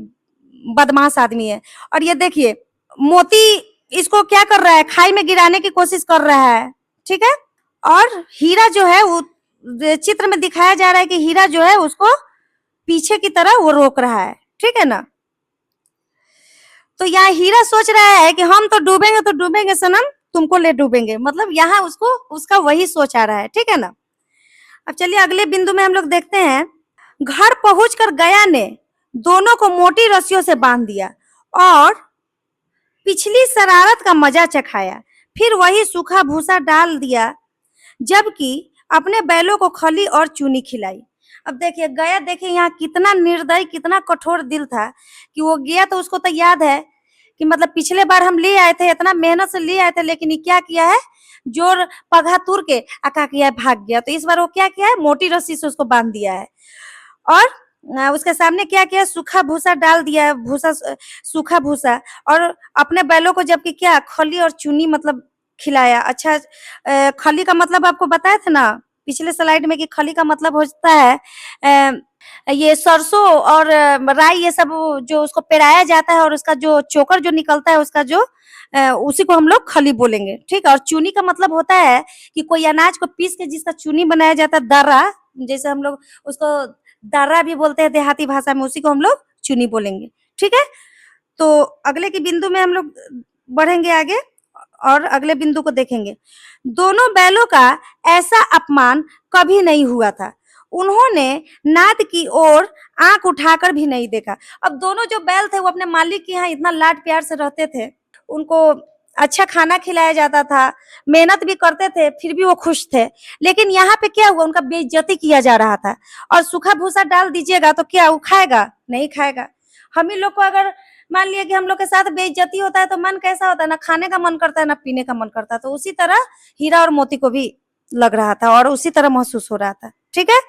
बदमाश आदमी है। और ये देखिए मोती इसको क्या कर रहा है, खाई में गिराने की कोशिश कर रहा है, ठीक है। और हीरा जो है वो चित्र में दिखाया जा रहा है कि हीरा जो है उसको पीछे की तरह वो रोक रहा है, ठीक है ना। तो यहाँ हीरा सोच रहा है कि हम तो डूबेंगे सनम, तुमको ले डूबेंगे, मतलब यहाँ उसको उसका वही सोच आ रहा है, ठीक है ना। अब चलिए अगले बिंदु में हम लोग देखते हैं। घर पहुंचकर गया ने दोनों को मोटी रस्सियों से बांध दिया और पिछली शरारत का मजा चखाया, फिर वही सूखा भूसा डाल दिया, जबकि अपने बैलों को खली और चूनी खिलाई। अब देखिए गया, देखिए यहाँ कितना निर्दयी, कितना कठोर दिल था कि वो गया तो उसको तो याद है कि मतलब पिछले बार हम ले आए थे, इतना मेहनत से ले आए थे, लेकिन ये क्या किया है, जोर पगहा तुर के अका किया है, भाग गया। तो इस बार वो क्या किया है, मोटी रस्सी से उसको बांध दिया है और उसके सामने क्या किया, सूखा भूसा डाल दिया है, भूसा सूखा भूसा, और अपने बैलों को जबकि क्या खली और चूनी मतलब खिलाया। अच्छा, खली का मतलब आपको बताया था ना पिछले स्लाइड में कि खली का मतलब होता है ये सरसों और राई, ये सब जो उसको पेराया जाता है और उसका जो चोकर जो निकलता है उसका जो उसी को हम लोग खली बोलेंगे, ठीक है। और चूनी का मतलब होता है कि कोई अनाज को पीस के जिसका चूनी बनाया जाता है, दर्रा, जैसे हम लोग उसको दर्रा भी बोलते हैं देहाती भाषा में, उसी को हम लोग चूनी बोलेंगे, ठीक है। तो अगले की बिंदु में हम लोग बढ़ेंगे आगे और अगले बिंदु को देखेंगे। दोनों बैलों का ऐसा अपमान कभी नहीं हुआ था, उन्होंने नाद की ओर आंख उठाकर भी नहीं देखा। अब दोनों जो बैल थे वो अपने मालिक के यहाँ इतना लाड प्यार से रहते थे, उनको अच्छा खाना खिलाया जाता था, मेहनत भी करते थे, फिर भी वो खुश थे। लेकिन यहाँ पे क्या हुआ, उनका बेइज्जती किया जा रहा था। और सूखा भूसा डाल दीजिएगा तो क्या वो खाएगा, नहीं खाएगा। हम ही लोग को अगर मान लिया कि हम लोग के साथ बेइज्जती होता है तो मन कैसा होता है, ना खाने का मन करता है ना पीने का मन करता है। तो उसी तरह हीरा और मोती को भी लग रहा था और उसी तरह महसूस हो रहा था, ठीक है।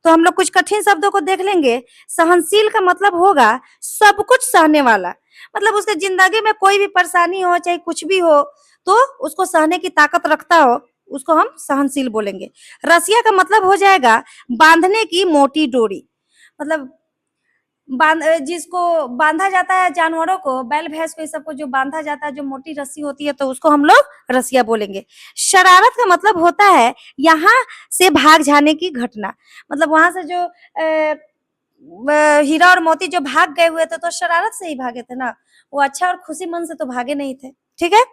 तो हम लोग कुछ कठिन शब्दों को देख लेंगे। सहनशील का मतलब होगा सब कुछ सहने वाला, मतलब उसके जिंदगी में कोई भी परेशानी हो चाहे कुछ भी हो तो उसको सहने की ताकत रखता हो, उसको हम सहनशील बोलेंगे। रसिया का मतलब हो जाएगा बांधने की मोटी डोरी, मतलब जिसको बांधा जाता है, जानवरों को, बैल भैंस को, इस सबको जो बांधा जाता है, जो मोटी रस्सी होती है, तो उसको हम लोग रसिया बोलेंगे। शरारत का मतलब होता है यहाँ से भाग जाने की घटना, मतलब वहां से जो हीरा और मोती जो भाग गए हुए थे तो शरारत से ही भागे थे ना, वो अच्छा और खुशी मन से तो भागे नहीं थे, ठीक है।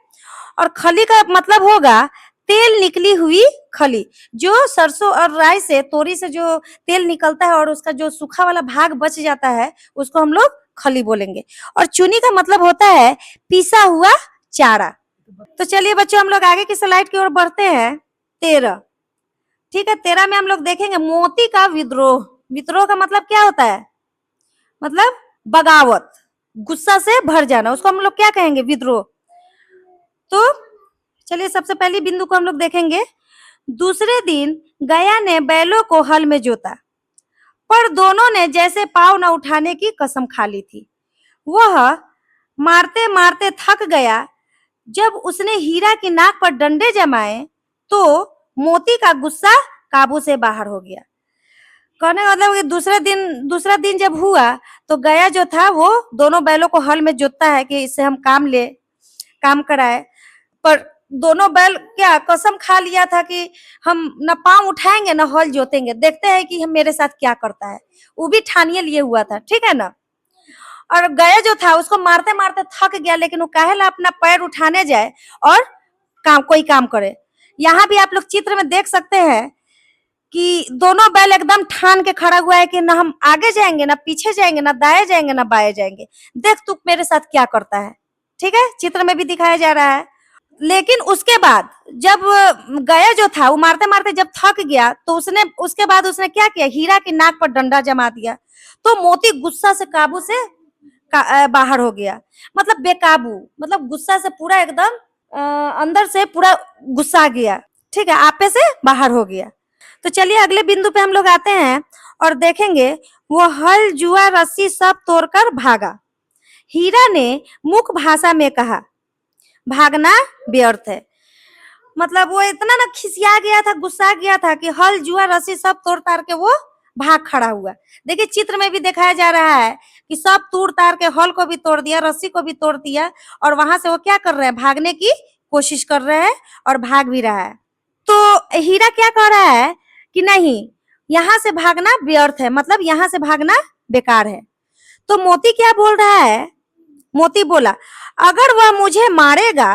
और खली का मतलब होगा तेल निकली हुई खली, जो सरसों और राई से, तोरी से जो तेल निकलता है और उसका जो सूखा वाला भाग बच जाता है उसको हम लोग खली बोलेंगे। और चुनी का मतलब होता है पीसा हुआ चारा। तो चलिए बच्चों हम लोग आगे की स्लाइड की ओर बढ़ते हैं। 13, ठीक है। 13 में हम लोग देखेंगे मोती का विद्रोह। विद्रोह का मतलब क्या होता है, मतलब बगावत, गुस्सा से भर जाना, उसको हम लोग क्या कहेंगे, विद्रोह। तो चलिए सबसे पहली बिंदु को हम लोग देखेंगे। दूसरे दिन गया ने बैलों को हल में जोता, पर दोनों ने जैसे पाँव न उठाने की कसम खा ली थी। वह मारते मारते थक गया। जब उसने हीरा की नाक पर डंडे जमाए तो मोती का गुस्सा काबू से बाहर हो गया। कहने का मतलब कि दूसरा दिन जब हुआ तो गया जो था वो दोनों बैलों को हल में जोतता है कि इससे हम काम कराए, पर दोनों बैल क्या कसम खा लिया था कि हम न पाँव उठाएंगे न हल जोतेंगे, देखते हैं कि हम मेरे साथ क्या करता है। वो भी ठानिए लिए हुआ था, ठीक है ना। और गया जो था उसको मारते मारते थक गया, लेकिन वो काहेला अपना पैर उठाने जाए और कोई काम करे। यहाँ भी आप लोग चित्र में देख सकते हैं कि दोनों बैल एकदम ठान के खड़ा हुआ है कि ना हम आगे जाएंगे, ना पीछे जाएंगे, ना दाएं जाएंगे, ना बाएं जाएंगे, देख तू मेरे साथ क्या करता है। ठीक है, चित्र में भी दिखाया जा रहा है। लेकिन उसके बाद जब गया जो था वो मारते मारते जब थक गया तो उसने उसके बाद उसने क्या किया, हीरा की नाक पर डंडा जमा दिया। तो मोती गुस्सा से काबू से बाहर हो गया, मतलब बेकाबू, मतलब गुस्सा से पूरा एकदम अंदर से पूरा गुस्सा गया। ठीक है, आपे से बाहर हो गया। तो चलिए अगले बिंदु पे हम लोग आते हैं और देखेंगे, वो हल जुआ रस्सी सब तोड़कर भागा। हीरा ने मुख भाषा में कहा, भागना व्यर्थ है। मतलब वो इतना ना खिसिया गया था, गुस्सा गया था कि हल जुआ रस्सी सब तोड़ तार के वो भाग खड़ा हुआ। देखिए चित्र में भी दिखाया जा रहा है कि सब तोड़ तार के हल को भी तोड़ दिया, रस्सी को भी तोड़ दिया, और वहां से वो क्या कर रहे हैं, भागने की कोशिश कर रहे हैं और भाग भी रहा है। तो हीरा क्या कह रहा है कि नहीं, यहाँ से भागना व्यर्थ है, मतलब यहाँ से भागना बेकार है। तो मोती क्या बोल रहा है, मोती बोला, अगर वह मुझे मारेगा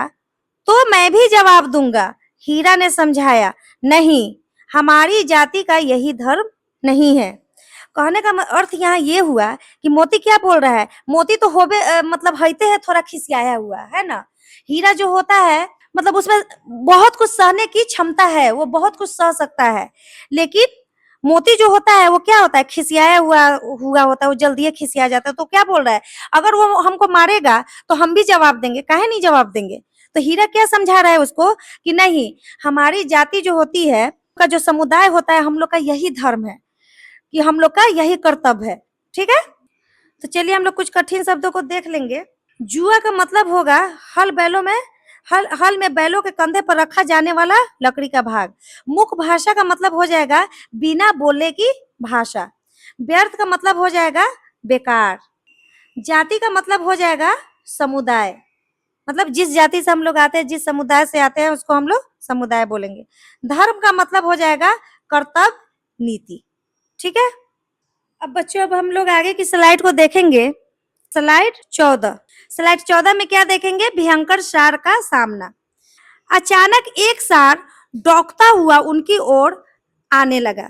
तो मैं भी जवाब दूंगा। हीरा ने समझाया, नहीं, हमारी जाति का यही धर्म नहीं है। कहने का अर्थ यहाँ ये हुआ कि मोती क्या बोल रहा है, मोती तो होबे मतलब हईते है थोड़ा खिसियाया हुआ है ना। हीरा जो होता है मतलब उसमें बहुत कुछ सहने की क्षमता है, वो बहुत कुछ सह सकता है। लेकिन मोती जो होता है वो क्या होता है, खिसियाया हुआ हुआ होता है, वो जल्दी खिसिया जाता है। तो क्या बोल रहा है, अगर वो हमको मारेगा तो हम भी जवाब देंगे, काहे नहीं जवाब देंगे। तो हीरा क्या समझा रहा है उसको कि नहीं, हमारी जाति जो होती है का जो समुदाय होता है, हम लोग का यही धर्म है, कि हम लोग का यही कर्तव्य है। ठीक है, तो चलिए हम लोग कुछ कठिन शब्दों को देख लेंगे। जुआ का मतलब होगा हल बैलों में, हल में बैलों के कंधे पर रखा जाने वाला लकड़ी का भाग। मुख भाषा का मतलब हो जाएगा बिना बोलने की भाषा। व्यर्थ का मतलब हो जाएगा बेकार। जाति का मतलब हो जाएगा समुदाय, मतलब जिस जाति से हम लोग आते हैं, जिस समुदाय से आते हैं उसको हम लोग समुदाय बोलेंगे। धर्म का मतलब हो जाएगा कर्तव्य, नीति। ठीक है, अब बच्चों अब हम लोग आगे की स्लाइड को देखेंगे। स्लाइड 14 में क्या देखेंगे, भयंकर सार का सामना। अचानक एक सार दौड़ता हुआ उनकी ओर आने लगा।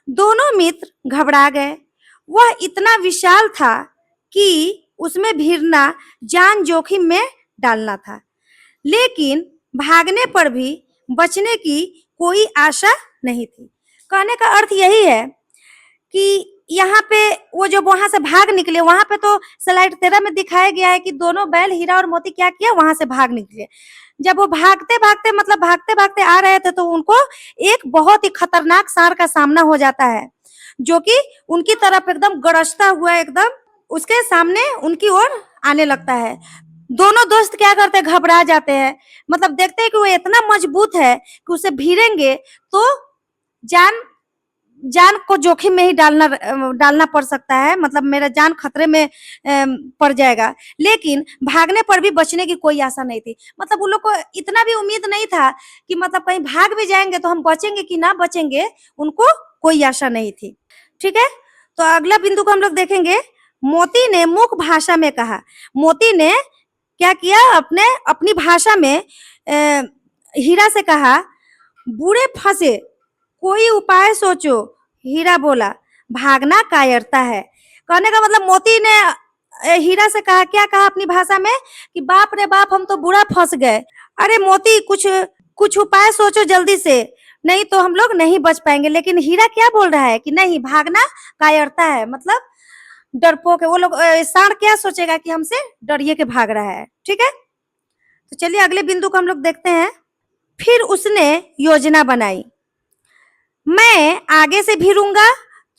दोनों मित्र घबरा गए। वह इतना विशाल था कि उसमें भिड़ना जान जोखिम में डालना था, लेकिन भागने पर भी बचने की कोई आशा नहीं थी। कहने का अर्थ यही है कि यहाँ पे वो जो वहां से भाग निकले, वहां पे तो स्लाइड 13 में दिखाया गया है कि दोनों बैल हीरा और मोती क्या किया, वहां से भाग निकले। जब वो भागते भागते मतलब भागते भागते आ रहे थे तो उनको एक बहुत ही खतरनाक सांड का सामना हो जाता है, जो कि उनकी तरफ एकदम गरजता हुआ एकदम उसके सामने उनकी ओर आने लगता है। दोनों दोस्त क्या करते हैं, घबरा जाते हैं। मतलब देखते हैं कि वो इतना मजबूत है कि उसे भिड़ेंगे तो जान जान को जोखिम में ही डालना पड़ सकता है, मतलब मेरा जान खतरे में पड़ जाएगा। लेकिन भागने पर भी बचने की कोई आशा नहीं थी। मतलब उन लोग को इतना भी उम्मीद नहीं था कि मतलब कहीं भाग भी जाएंगे तो हम बचेंगे कि ना बचेंगे, उनको कोई आशा नहीं थी। ठीक है, तो अगला बिंदु को हम लोग देखेंगे। मोती ने मुख भाषा में कहा। मोती ने क्या किया, अपनी भाषा में हीरा से कहा, बुरे फंसे, कोई उपाय सोचो। हीरा बोला, भागना कायरता है। कहने का मतलब मोती ने हीरा से कहा, क्या कहा अपनी भाषा में कि बाप रे बाप, हम तो बुरा फंस गए। अरे मोती, कुछ कुछ उपाय सोचो जल्दी से, नहीं तो हम लोग नहीं बच पाएंगे। लेकिन हीरा क्या बोल रहा है कि नहीं, भागना कायरता है, मतलब डरपोक है वो लोग। सांड क्या सोचेगा कि हमसे डरिए के भाग रहा है। ठीक है, तो चलिए अगले बिंदु को हम लोग देखते हैं। फिर उसने योजना बनाई, मैं आगे से भिड़ूंगा,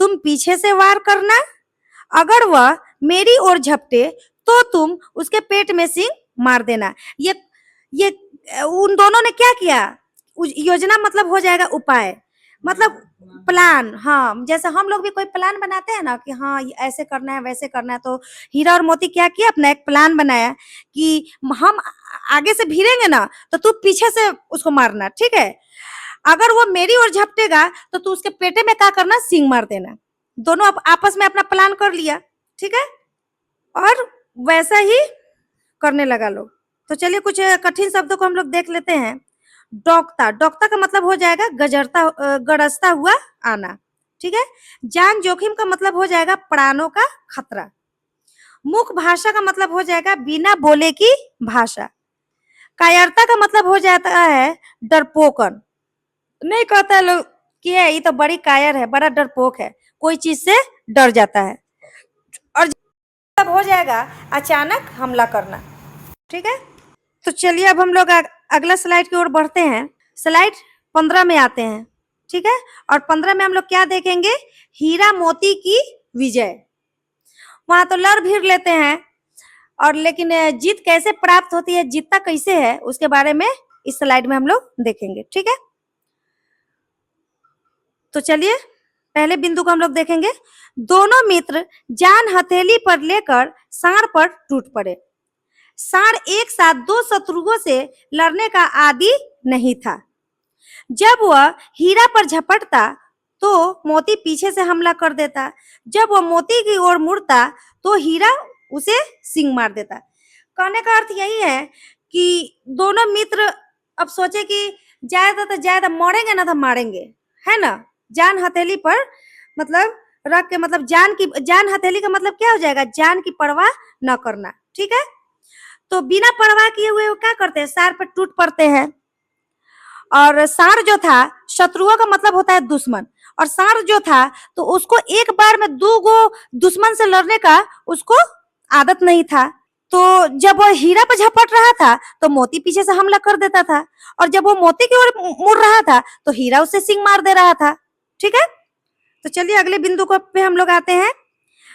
तुम पीछे से वार करना। अगर वह मेरी ओर झपटे तो तुम उसके पेट में सींग मार देना। ये उन दोनों ने क्या किया, योजना मतलब हो जाएगा उपाय, मतलब प्लान। हाँ, जैसे हम लोग भी कोई प्लान बनाते हैं ना कि हाँ ऐसे करना है वैसे करना है, तो हीरा और मोती क्या किया, अपना एक प्लान बनाया कि हम आगे से भिड़ेंगे ना तो तू पीछे से उसको मारना। ठीक है, अगर वो मेरी ओर झपटेगा तो तू उसके पेटे में क्या करना, सींग मार देना। दोनों आपस में अपना प्लान कर लिया। ठीक है, और वैसा ही करने लगा लोग। तो चलिए कुछ कठिन शब्दों को हम लोग देख लेते हैं। डोकता, डोकता का मतलब हो जाएगा गरजता हुआ आना। ठीक है। जान जोखिम का मतलब हो जाएगा प्राणों का खतरा। मुख भाषा का मतलब हो जाएगा बिना बोले की भाषा। कायरता का मतलब हो जाता है डरपोकन। नहीं कहता है लोग कि है ये तो बड़ी कायर है, बड़ा डरपोक है, कोई चीज से डर जाता है। और जब हो जाएगा अचानक हमला करना। ठीक है। तो चलिए अब हम लोग अगला स्लाइड की ओर बढ़ते हैं। स्लाइड 15 में आते हैं। ठीक है। और 15 में हम लोग क्या देखेंगे? हीरा मोती की विजय। वहां तो लड़ भीड़ लेते हैं, और लेकिन जीत कैसे प्राप्त होती है, जीतता कैसे है, उसके बारे में इस स्लाइड में हम लोग देखेंगे। ठीक है। तो चलिए पहले बिंदु को हम लोग देखेंगे। दोनों मित्र जान हथेली पर लेकर सांड पर टूट पड़े। सांड एक साथ दो शत्रुओं से लड़ने का आदी नहीं था। जब वह हीरा पर झपटता तो मोती पीछे से हमला कर देता। जब वह मोती की ओर मुड़ता तो हीरा उसे सींग मार देता। कहने का अर्थ यही है कि दोनों मित्र अब सोचे कि ज्यादा तो ज्यादा मरेंगे ना तो मारेंगे, है ना। जान हथेली पर मतलब रख के, मतलब जान हथेली का मतलब क्या हो जाएगा? जान की परवाह न करना। ठीक है। तो बिना परवाह किए हुए वो क्या करते हैं? सार पर टूट पड़ते हैं। और सार जो था, शत्रुओं का मतलब होता है दुश्मन, और सार जो था तो उसको एक बार में दो गो दुश्मन से लड़ने का उसको आदत नहीं था। तो जब वो हीरा पर झपट रहा था तो मोती पीछे से हमला कर देता था, और जब वो मोती की ओर मुड़ रहा था तो हीरा उसे सिंग मार दे रहा था। ठीक है। तो चलिए अगले बिंदु को पे हम लोग आते हैं।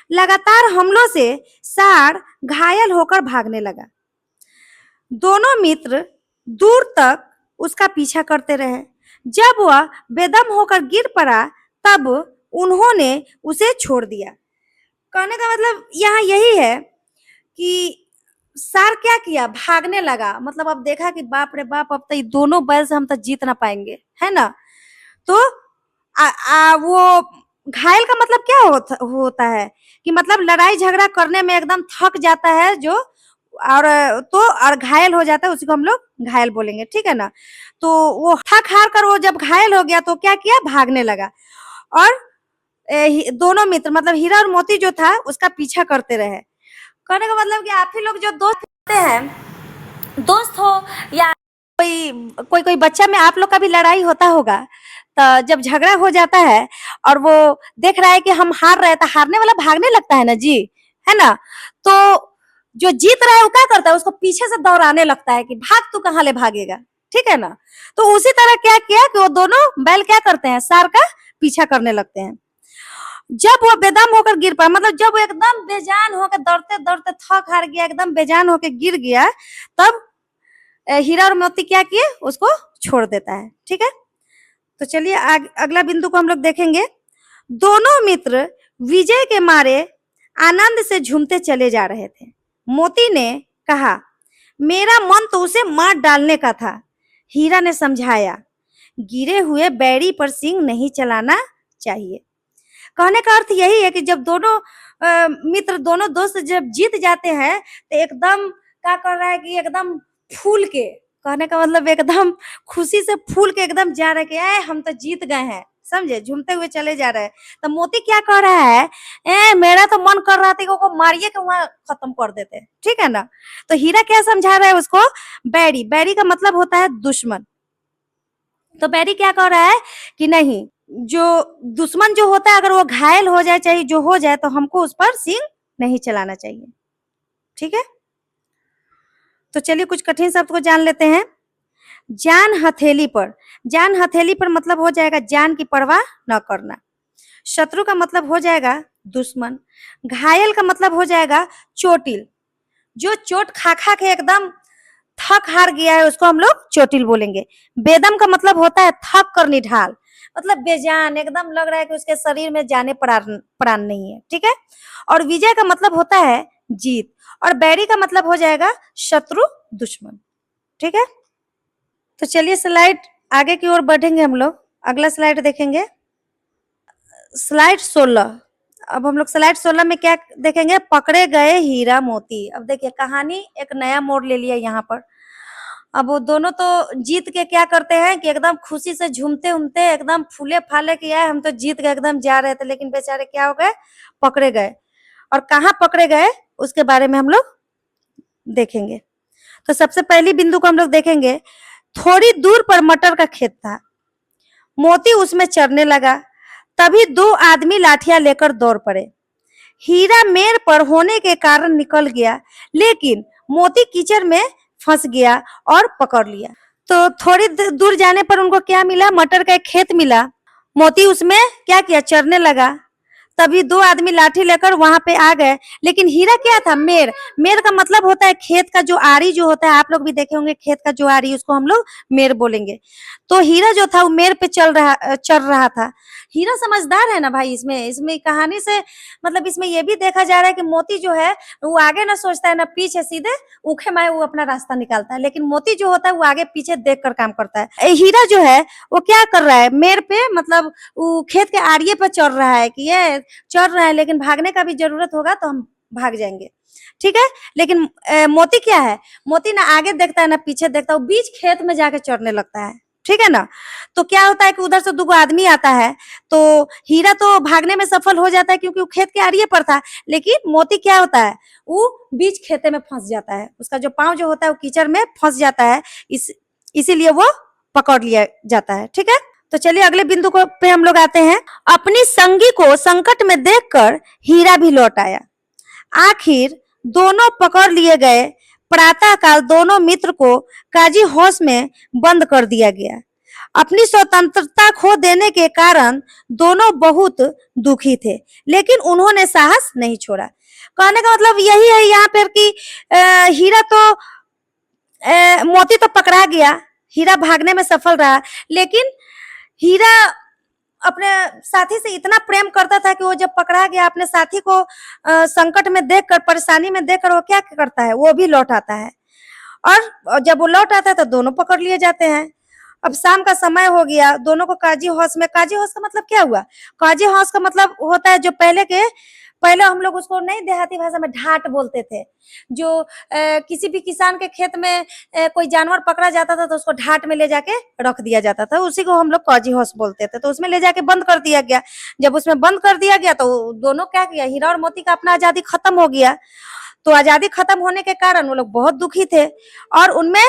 लगातार हमलों से सार घायल होकर भागने लगा। दोनों मित्र दूर तक उसका पीछा करते रहे। जब वह बेदम होकर गिर पड़ा तब उन्होंने उसे छोड़ दिया। कहने का मतलब यहाँ यही है कि सार क्या किया? भागने लगा। मतलब अब देखा कि बाप रे बाप, अब तो ये दोनों बैल से हम तो जीत ना पाएंगे, है ना। तो वो घायल का मतलब क्या होता है कि मतलब लड़ाई झगड़ा करने में एकदम थक जाता है जो, और तो और घायल हो जाता है, उसी को हम लोग घायल बोलेंगे। ठीक है ना। तो वो थक हार कर वो जब घायल हो गया तो क्या किया? भागने लगा। और दोनों मित्र मतलब हीरा और मोती जो था उसका पीछा करते रहे। कहने का मतलब कि आप ही लोग जो दोस्त होते हैं, दोस्त हो या कोई कोई कोई बच्चा में आप लोग का भी लड़ाई होता होगा, तो जब झगड़ा हो जाता है और वो देख रहा है कि हम हार रहे, तो हारने वाला भागने लगता है ना जी, है ना। तो जो जीत रहा है वो क्या करता है? उसको पीछे से दौड़ाने लगता है कि भाग, तू कहाँ ले भागेगा। ठीक है ना। तो उसी तरह क्या किया कि वो दोनों बैल क्या करते हैं? सार का पीछा करने लगते हैं। जब वो बेदम होकर गिर पड़ा, मतलब जब वो एकदम बेजान होकर दौड़ते दौड़ते थक हार गया, एकदम बेजान होकर गिर गया, तब हीरा और मोती क्या किए? उसको छोड़ देता है। ठीक है। तो चलिए अगला बिंदु को हम लोग देखेंगे। दोनों मित्र विजय के मारे आनंद से झूमते चले जा रहे थे। मोती ने कहा, मेरा मन तो उसे मार डालने का था। हीरा ने समझाया, गिरे हुए बैरी पर सींग नहीं चलाना चाहिए। कहने का अर्थ यही है कि जब दोनों मित्र, दोनों दोस्त जब जीत जाते हैं तो एकदम क्या कर रहा है कि एकदम फूल के, कहने का मतलब एकदम खुशी से फूल के एकदम जा रहे कि हम तो जीत गए हैं, समझे, झूमते हुए चले जा रहे हैं। तो मोती क्या कह रहा है? मेरा तो मन कर रहा था कि वो मारिए के वहां खत्म कर देते। ठीक है ना। तो हीरा क्या समझा रहा है उसको? बैरी, बैरी का मतलब होता है दुश्मन। तो बैरी क्या कह रहा है कि नहीं, जो दुश्मन जो होता है अगर वो घायल हो जाए, चाहे जो हो जाए, तो हमको उस पर सींग नहीं चलाना चाहिए। ठीक है। तो चलिए कुछ कठिन शब्द को जान लेते हैं। जान हथेली पर, जान हथेली पर मतलब हो जाएगा जान की परवाह न करना। शत्रु का मतलब हो जाएगा दुश्मन। घायल का मतलब हो जाएगा चोटिल, जो चोट खा खा के एकदम थक हार गया है उसको हम लोग चोटिल बोलेंगे। बेदम का मतलब होता है थक कर निढाल, मतलब बेजान, एकदम लग रहा है कि उसके शरीर में जाने प्राण प्राण नहीं है। ठीक है। और विजय का मतलब होता है जीत, और बैरी का मतलब हो जाएगा शत्रु, दुश्मन। ठीक है। तो चलिए स्लाइड आगे की ओर बढ़ेंगे हम लोग। अगला स्लाइड देखेंगे, स्लाइड 16। अब हम लोग स्लाइड 16 में क्या देखेंगे? पकड़े गए हीरा मोती। अब देखिए कहानी एक नया मोड़ ले लिया यहाँ पर। अब वो दोनों तो जीत के क्या करते हैं कि एकदम खुशी से झूमते उमते एकदम फूले फाले कि यार हम तो जीत गए, एकदम जा रहे थे, लेकिन बेचारे क्या हो गए, पकड़े गए। और कहाँ पकड़े गए उसके बारे में हम लोग देखेंगे। तो सबसे पहली बिंदु को हम लोग देखेंगे, थोड़ी दूर पर मटर का खेत था, मोती उसमें चरने लगा, तभी दो आदमी लाठियां लेकर दौड़ पड़े। हीरा मेड़ पर होने के कारण निकल गया, लेकिन मोती कीचड़ में फंस गया और पकड़ लिया। तो थोड़ी दूर जाने पर उनको क्या मिला, मटर का एक खेत मिला, मोती उसमें क्या किया, चरने लगा, तभी दो आदमी लाठी लेकर वहां पे आ गए। लेकिन हीरा क्या था, मेड़। मेड़ का मतलब होता है खेत का जो आरी जो होता है, आप लोग भी देखे होंगे खेत का जो आरी, उसको हम लोग मेड़ बोलेंगे। तो हीरा जो था वो मेड़ पे चल रहा था। हीरा समझदार है ना भाई, इसमें इसमें कहानी से मतलब इसमें ये भी देखा जा रहा है कि मोती जो है वो आगे ना सोचता है ना पीछे, सीधे ऊखे माए वो अपना रास्ता निकालता है, लेकिन मोती जो होता है वो आगे पीछे देख कर काम करता है। हीरा जो है वो क्या कर रहा है, मेड़ पे मतलब वो खेत के आरिये पे चढ़ रहा है कि ये चढ़ रहा है, लेकिन भागने का भी जरूरत होगा तो हम भाग जाएंगे, ठीक है। लेकिन मोती क्या है, मोती ना आगे देखता है ना पीछे देखता है, वो बीच खेत में जाके चढ़ने लगता है, ठीक है ना। तो क्या होता है कि उधर से दो आदमी आता है, तो हीरा तो भागने में सफल हो जाता है क्योंकि वो खेत के आरिये पर था, लेकिन मोती क्या होता है, वो बीच खेते में फंस जाता है, उसका जो पाँव जो होता है वो कीचड़ में फंस जाता है, इसीलिए वो पकड़ लिया जाता है, ठीक है। तो चलिए अगले बिंदु को पे हम लोग आते हैं। अपनी संगी को संकट में देखकर हीरा भी लौट आया। आखिर दोनों पकड़ लिए गए। प्रातःकाल दोनों मित्र को काजी हाउस में बंद कर दिया गया। अपनी स्वतंत्रता खो देने के कारण दोनों बहुत दुखी थे, लेकिन उन्होंने साहस नहीं छोड़ा। कहने का मतलब यही है यहाँ पर कि हीरा तो मोती तो पकड़ा गया, हीरा भागने में सफल रहा, लेकिन हीरा अपने साथी से इतना प्रेम करता था कि वो जब पकड़ा गया अपने साथी को संकट में देखकर, परेशानी में देखकर वो क्या करता है, वो भी लौट आता है। और जब वो लौट आता है तो दोनों पकड़ लिए जाते हैं। अब शाम का समय हो गया, दोनों को काजी हाउस में, काजी हाउस का मतलब क्या हुआ, काजी हाउस का मतलब होता है जो पहले हम लोग उसको नहीं देहाती भाषा में ढाट बोलते थे। जो किसी भी किसान के खेत में कोई जानवर पकड़ा जाता था तो उसको ढाट में ले जाके रख दिया जाता था, उसी को हम लोग काजी हाउस बोलते थे। तो उसमें ले जाके बंद कर दिया गया। जब उसमें बंद कर दिया गया तो दोनों क्या किया, हीरा और मोती का अपना आजादी खत्म हो गया। तो आजादी खत्म होने के कारण वो लोग बहुत दुखी थे, और उनमें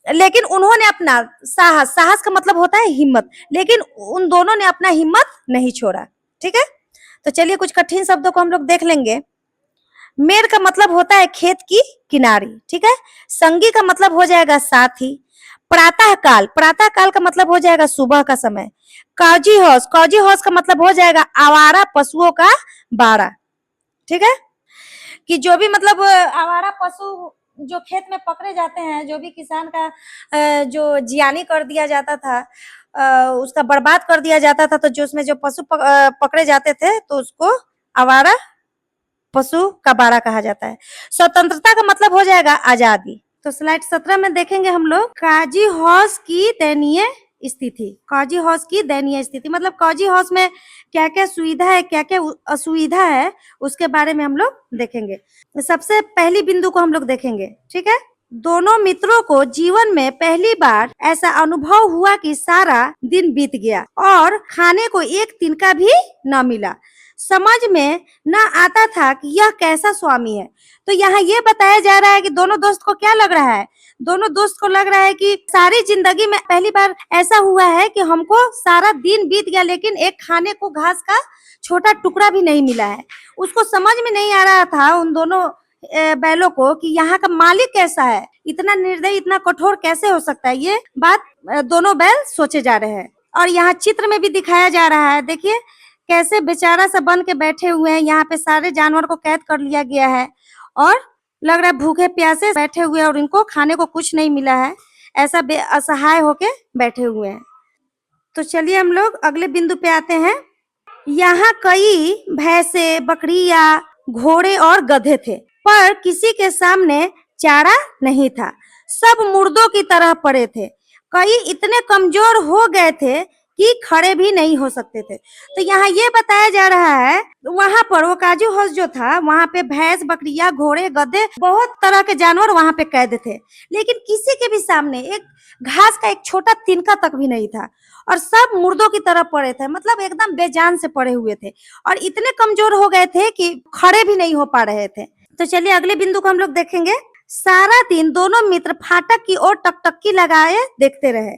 लेकिन उन्होंने अपना साहस का मतलब होता है हिम्मत, लेकिन उन दोनों ने अपना हिम्मत नहीं छोड़ा, ठीक है। तो चलिए कुछ कठिन शब्दों को हम लोग देख लेंगे। मेड़ का मतलब होता है खेत की किनारी, ठीक है। संगी का मतलब हो जाएगा साथी। प्रातःकाल, प्रातःकाल का मतलब हो जाएगा सुबह का समय। काजी हाउस, काजी हाउस का मतलब हो जाएगा आवारा पशुओं का बाड़ा, ठीक है। कि जो भी मतलब आवारा पशु जो खेत में पकड़े जाते हैं, जो भी किसान का जो जियानी कर दिया जाता था, उसका बर्बाद कर दिया जाता था, तो जो उसमें जो पशु पकड़े जाते थे तो उसको आवारा पशु का बाड़ा कहा जाता है। स्वतंत्रता का मतलब हो जाएगा आजादी। तो स्लाइड 17 में देखेंगे हम लोग काजी हाउस की दयनीय स्थिति। काजी हाउस की दयनीय स्थिति मतलब काजी हाउस में क्या क्या सुविधा है, क्या क्या असुविधा है, उसके बारे में हम लोग देखेंगे। सबसे पहली बिंदु को हम लोग देखेंगे, ठीक है। दोनों मित्रों को जीवन में पहली बार ऐसा अनुभव हुआ कि सारा दिन बीत गया और खाने को एक तिनका भी न मिला। समझ में न आता था कि यह कैसा स्वामी है। तो यहाँ ये बताया जा रहा है कि दोनों दोस्त को क्या लग रहा है, दोनों दोस्त को लग रहा है कि सारी जिंदगी में पहली बार ऐसा हुआ है कि हमको सारा दिन बीत गया, लेकिन एक खाने को घास का छोटा टुकड़ा भी नहीं मिला है। उसको समझ में नहीं आ रहा था उन दोनों बैलों को कि यहाँ का मालिक कैसा है, इतना निर्दयी, इतना कठोर कैसे हो सकता है। ये बात दोनों बैल सोचे जा रहे हैं। और यहाँ चित्र में भी दिखाया जा रहा है, देखिए कैसे बेचारा सा बन के बैठे हुए हैं। यहाँ पे सारे जानवर को कैद कर लिया गया है और लग रहा है भूखे प्यासे बैठे हुए हैं और इनको खाने को कुछ नहीं मिला है, ऐसा असहाय होके बैठे हुए हैं। तो चलिए हम लोग अगले बिंदु पे आते हैं। यहाँ कई भैंसे, बकरियां, घोड़े और गधे थे, पर किसी के सामने चारा नहीं था। सब मुर्दों की तरह पड़े थे। कई इतने कमजोर हो गए थे कि खड़े भी नहीं हो सकते थे। तो यहाँ ये बताया जा रहा है वहां पर वो काजू हाउस जो था वहां पे भैंस, बकरियां, घोड़े, गधे, बहुत तरह के जानवर वहां पे कैद थे, लेकिन किसी के भी सामने एक घास का एक छोटा तिनका तक भी नहीं था और सब मुर्दों की तरह पड़े थे, मतलब एकदम बेजान से पड़े हुए थे और इतने कमजोर हो गए थे कि खड़े भी नहीं हो पा रहे थे। तो चलिए अगले बिंदु को हम लोग देखेंगे। सारा दिन दोनों मित्र फाटक की ओर टकटकी लगाए देखते रहे,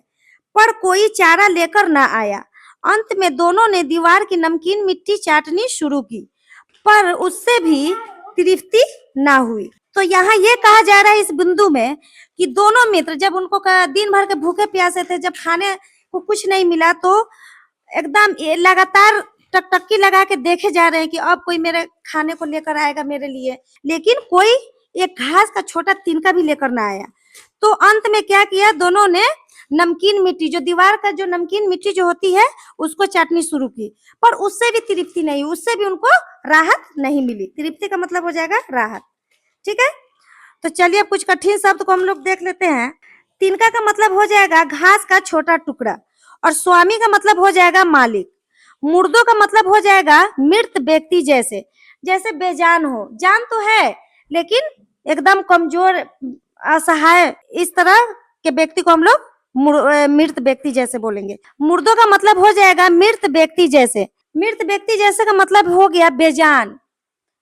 पर कोई चारा लेकर न आया। अंत में दोनों ने दीवार की नमकीन मिट्टी चाटनी शुरू की, पर उससे भी तृप्ति ना हुई। तो यहाँ ये कहा जा रहा है इस बिंदु में कि दोनों मित्र जब उनको दिन भर के भूखे प्यासे थे, जब खाने को कुछ नहीं मिला, तो एकदम लगातार टकटकी लगा के देखे जा रहे हैं कि अब कोई मेरे खाने को लेकर आएगा मेरे लिए, लेकिन कोई एक घास का छोटा तिनका भी लेकर ना आया। तो अंत में क्या किया, दोनों ने नमकीन मिट्टी, जो दीवार का जो नमकीन मिट्टी जो होती है, उसको चाटनी शुरू की, पर उससे भी तृप्ति नहीं, उससे भी उनको राहत नहीं मिली। तृप्ति का मतलब हो जाएगा राहत। ठीक है, तो चलिए अब कुछ कठिन शब्द को हम लोग देख लेते हैं। तिनका का मतलब हो जाएगा घास का छोटा टुकड़ा, और स्वामी का मतलब हो जाएगा मालिक। मुर्दों का मतलब हो जाएगा मृत व्यक्ति, जैसे जैसे बेजान हो, जान तो है लेकिन एकदम कमजोर, असहाय, इस तरह के व्यक्ति को हम लोग मृत व्यक्ति जैसे बोलेंगे। मुर्दों का मतलब हो जाएगा मृत व्यक्ति जैसे। मृत व्यक्ति जैसे का मतलब हो गया बेजान,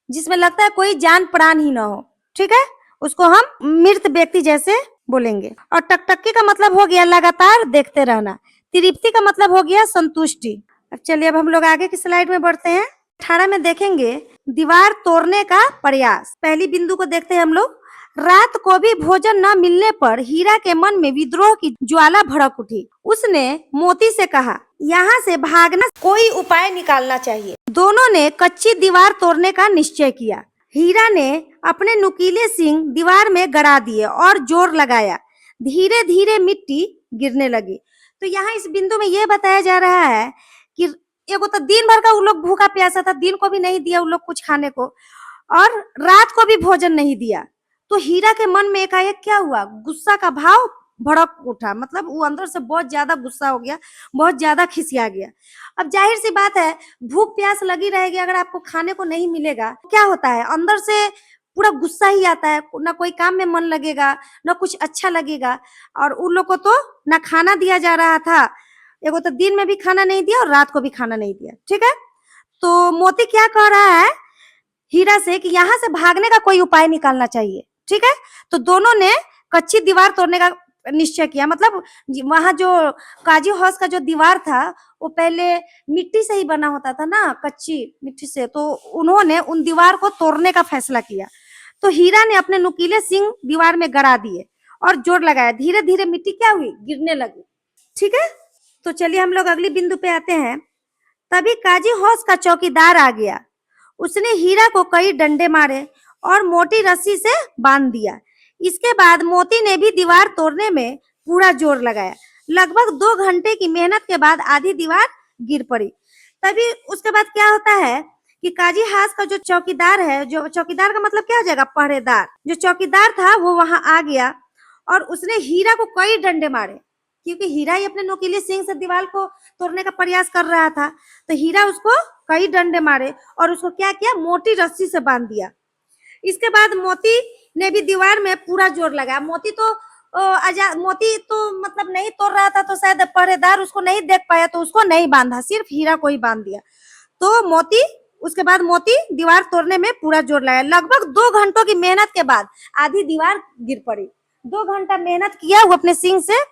जिसमें लगता है कोई जान प्राण ही ना हो। ठीक है, उसको हम मृत व्यक्ति जैसे बोलेंगे। और टकटकी का मतलब हो गया लगातार देखते रहना। तृप्ति का मतलब हो गया संतुष्टि। अब चलिए अब हम लोग आगे की स्लाइड में बढ़ते हैं। 18 में देखेंगे दीवार तोड़ने का प्रयास। पहली बिंदु को देखते हैं हम लोग। रात को भी भोजन न मिलने पर हीरा के मन में विद्रोह की ज्वाला भड़क उठी। उसने मोती से कहा, यहाँ से भागना, कोई उपाय निकालना चाहिए। दोनों ने कच्ची दीवार तोड़ने का निश्चय किया। हीरा ने अपने नुकीले सींग दीवार में गड़ा दिए और जोर लगाया। धीरे धीरे मिट्टी गिरने लगी। तो यहाँ इस बिंदु में यह बताया जा रहा है कि एगो तो दिन भर का वो लोग भूखा प्यासा था, दिन को भी नहीं दिया वो लोग कुछ खाने को, और रात को भी भोजन नहीं दिया। तो हीरा के मन में एकाएक क्या हुआ, गुस्सा का भाव भड़क उठा, मतलब वो अंदर से बहुत ज्यादा गुस्सा हो गया, बहुत ज्यादा खिसिया गया। अब जाहिर सी बात है, भूख प्यास लगी रहेगी, अगर आपको खाने को नहीं मिलेगा क्या होता है, अंदर से पूरा गुस्सा ही आता है, ना कोई काम में मन लगेगा, ना कुछ अच्छा लगेगा। और उन लोग को तो ना खाना दिया जा रहा था, एगो तो दिन में भी खाना नहीं दिया और रात को भी खाना नहीं दिया। ठीक है, तो मोती क्या कह रहा है हीरा से कि यहाँ से भागने का कोई उपाय निकालना चाहिए। ठीक है, तो दोनों ने कच्ची दीवार तोड़ने का निश्चय किया। मतलब वहां जो काजू हाउस का जो दीवार था वो पहले मिट्टी से ही बना होता था ना, कच्ची मिट्टी से, तो उन्होंने उन दीवार को तोड़ने का फैसला किया। तो हीरा ने अपने नुकीले सींग दीवार में गड़ा दिए और जोर लगाया। धीरे धीरे मिट्टी क्या हुई, गिरने लगी। ठीक है, तो चलिए हम लोग अगली बिंदु पे आते हैं। तभी काजू हाउस का चौकीदार आ गया। उसने हीरा को कई डंडे मारे और मोटी रस्सी से बांध दिया। इसके बाद मोती ने भी दीवार तोड़ने में पूरा जोर लगाया। लगभग 2 घंटे की मेहनत के बाद आधी दीवार गिर पड़ी। तभी उसके बाद क्या होता है कि काजी हाउस का जो चौकीदार है, जो चौकीदार का मतलब क्या हो जाएगा, पहरेदार, जो चौकीदार था वो वहां आ गया और उसने हीरा को कई डंडे मारे, क्योंकि हीरा ही अपने नुकीले सींग से दीवार को तोड़ने का प्रयास कर रहा था। तो हीरा उसको कई डंडे मारे और उसको क्या किया, मोटी रस्सी से बांध दिया। इसके बाद मोती ने भी दीवार में पूरा जोर लगाया। मोती तो मोती तो मतलब नहीं तोड़ रहा था, तो शायद पहरेदार उसको नहीं देख पाया, तो उसको नहीं बांधा, सिर्फ हीरा को ही बांध दिया। तो मोती, उसके बाद मोती दीवार तोड़ने में पूरा जोर लगाया। लगभग 2 घंटों की मेहनत के बाद आधी दीवार गिर पड़ी। 2 घंटा मेहनत किया वो अपने सींग से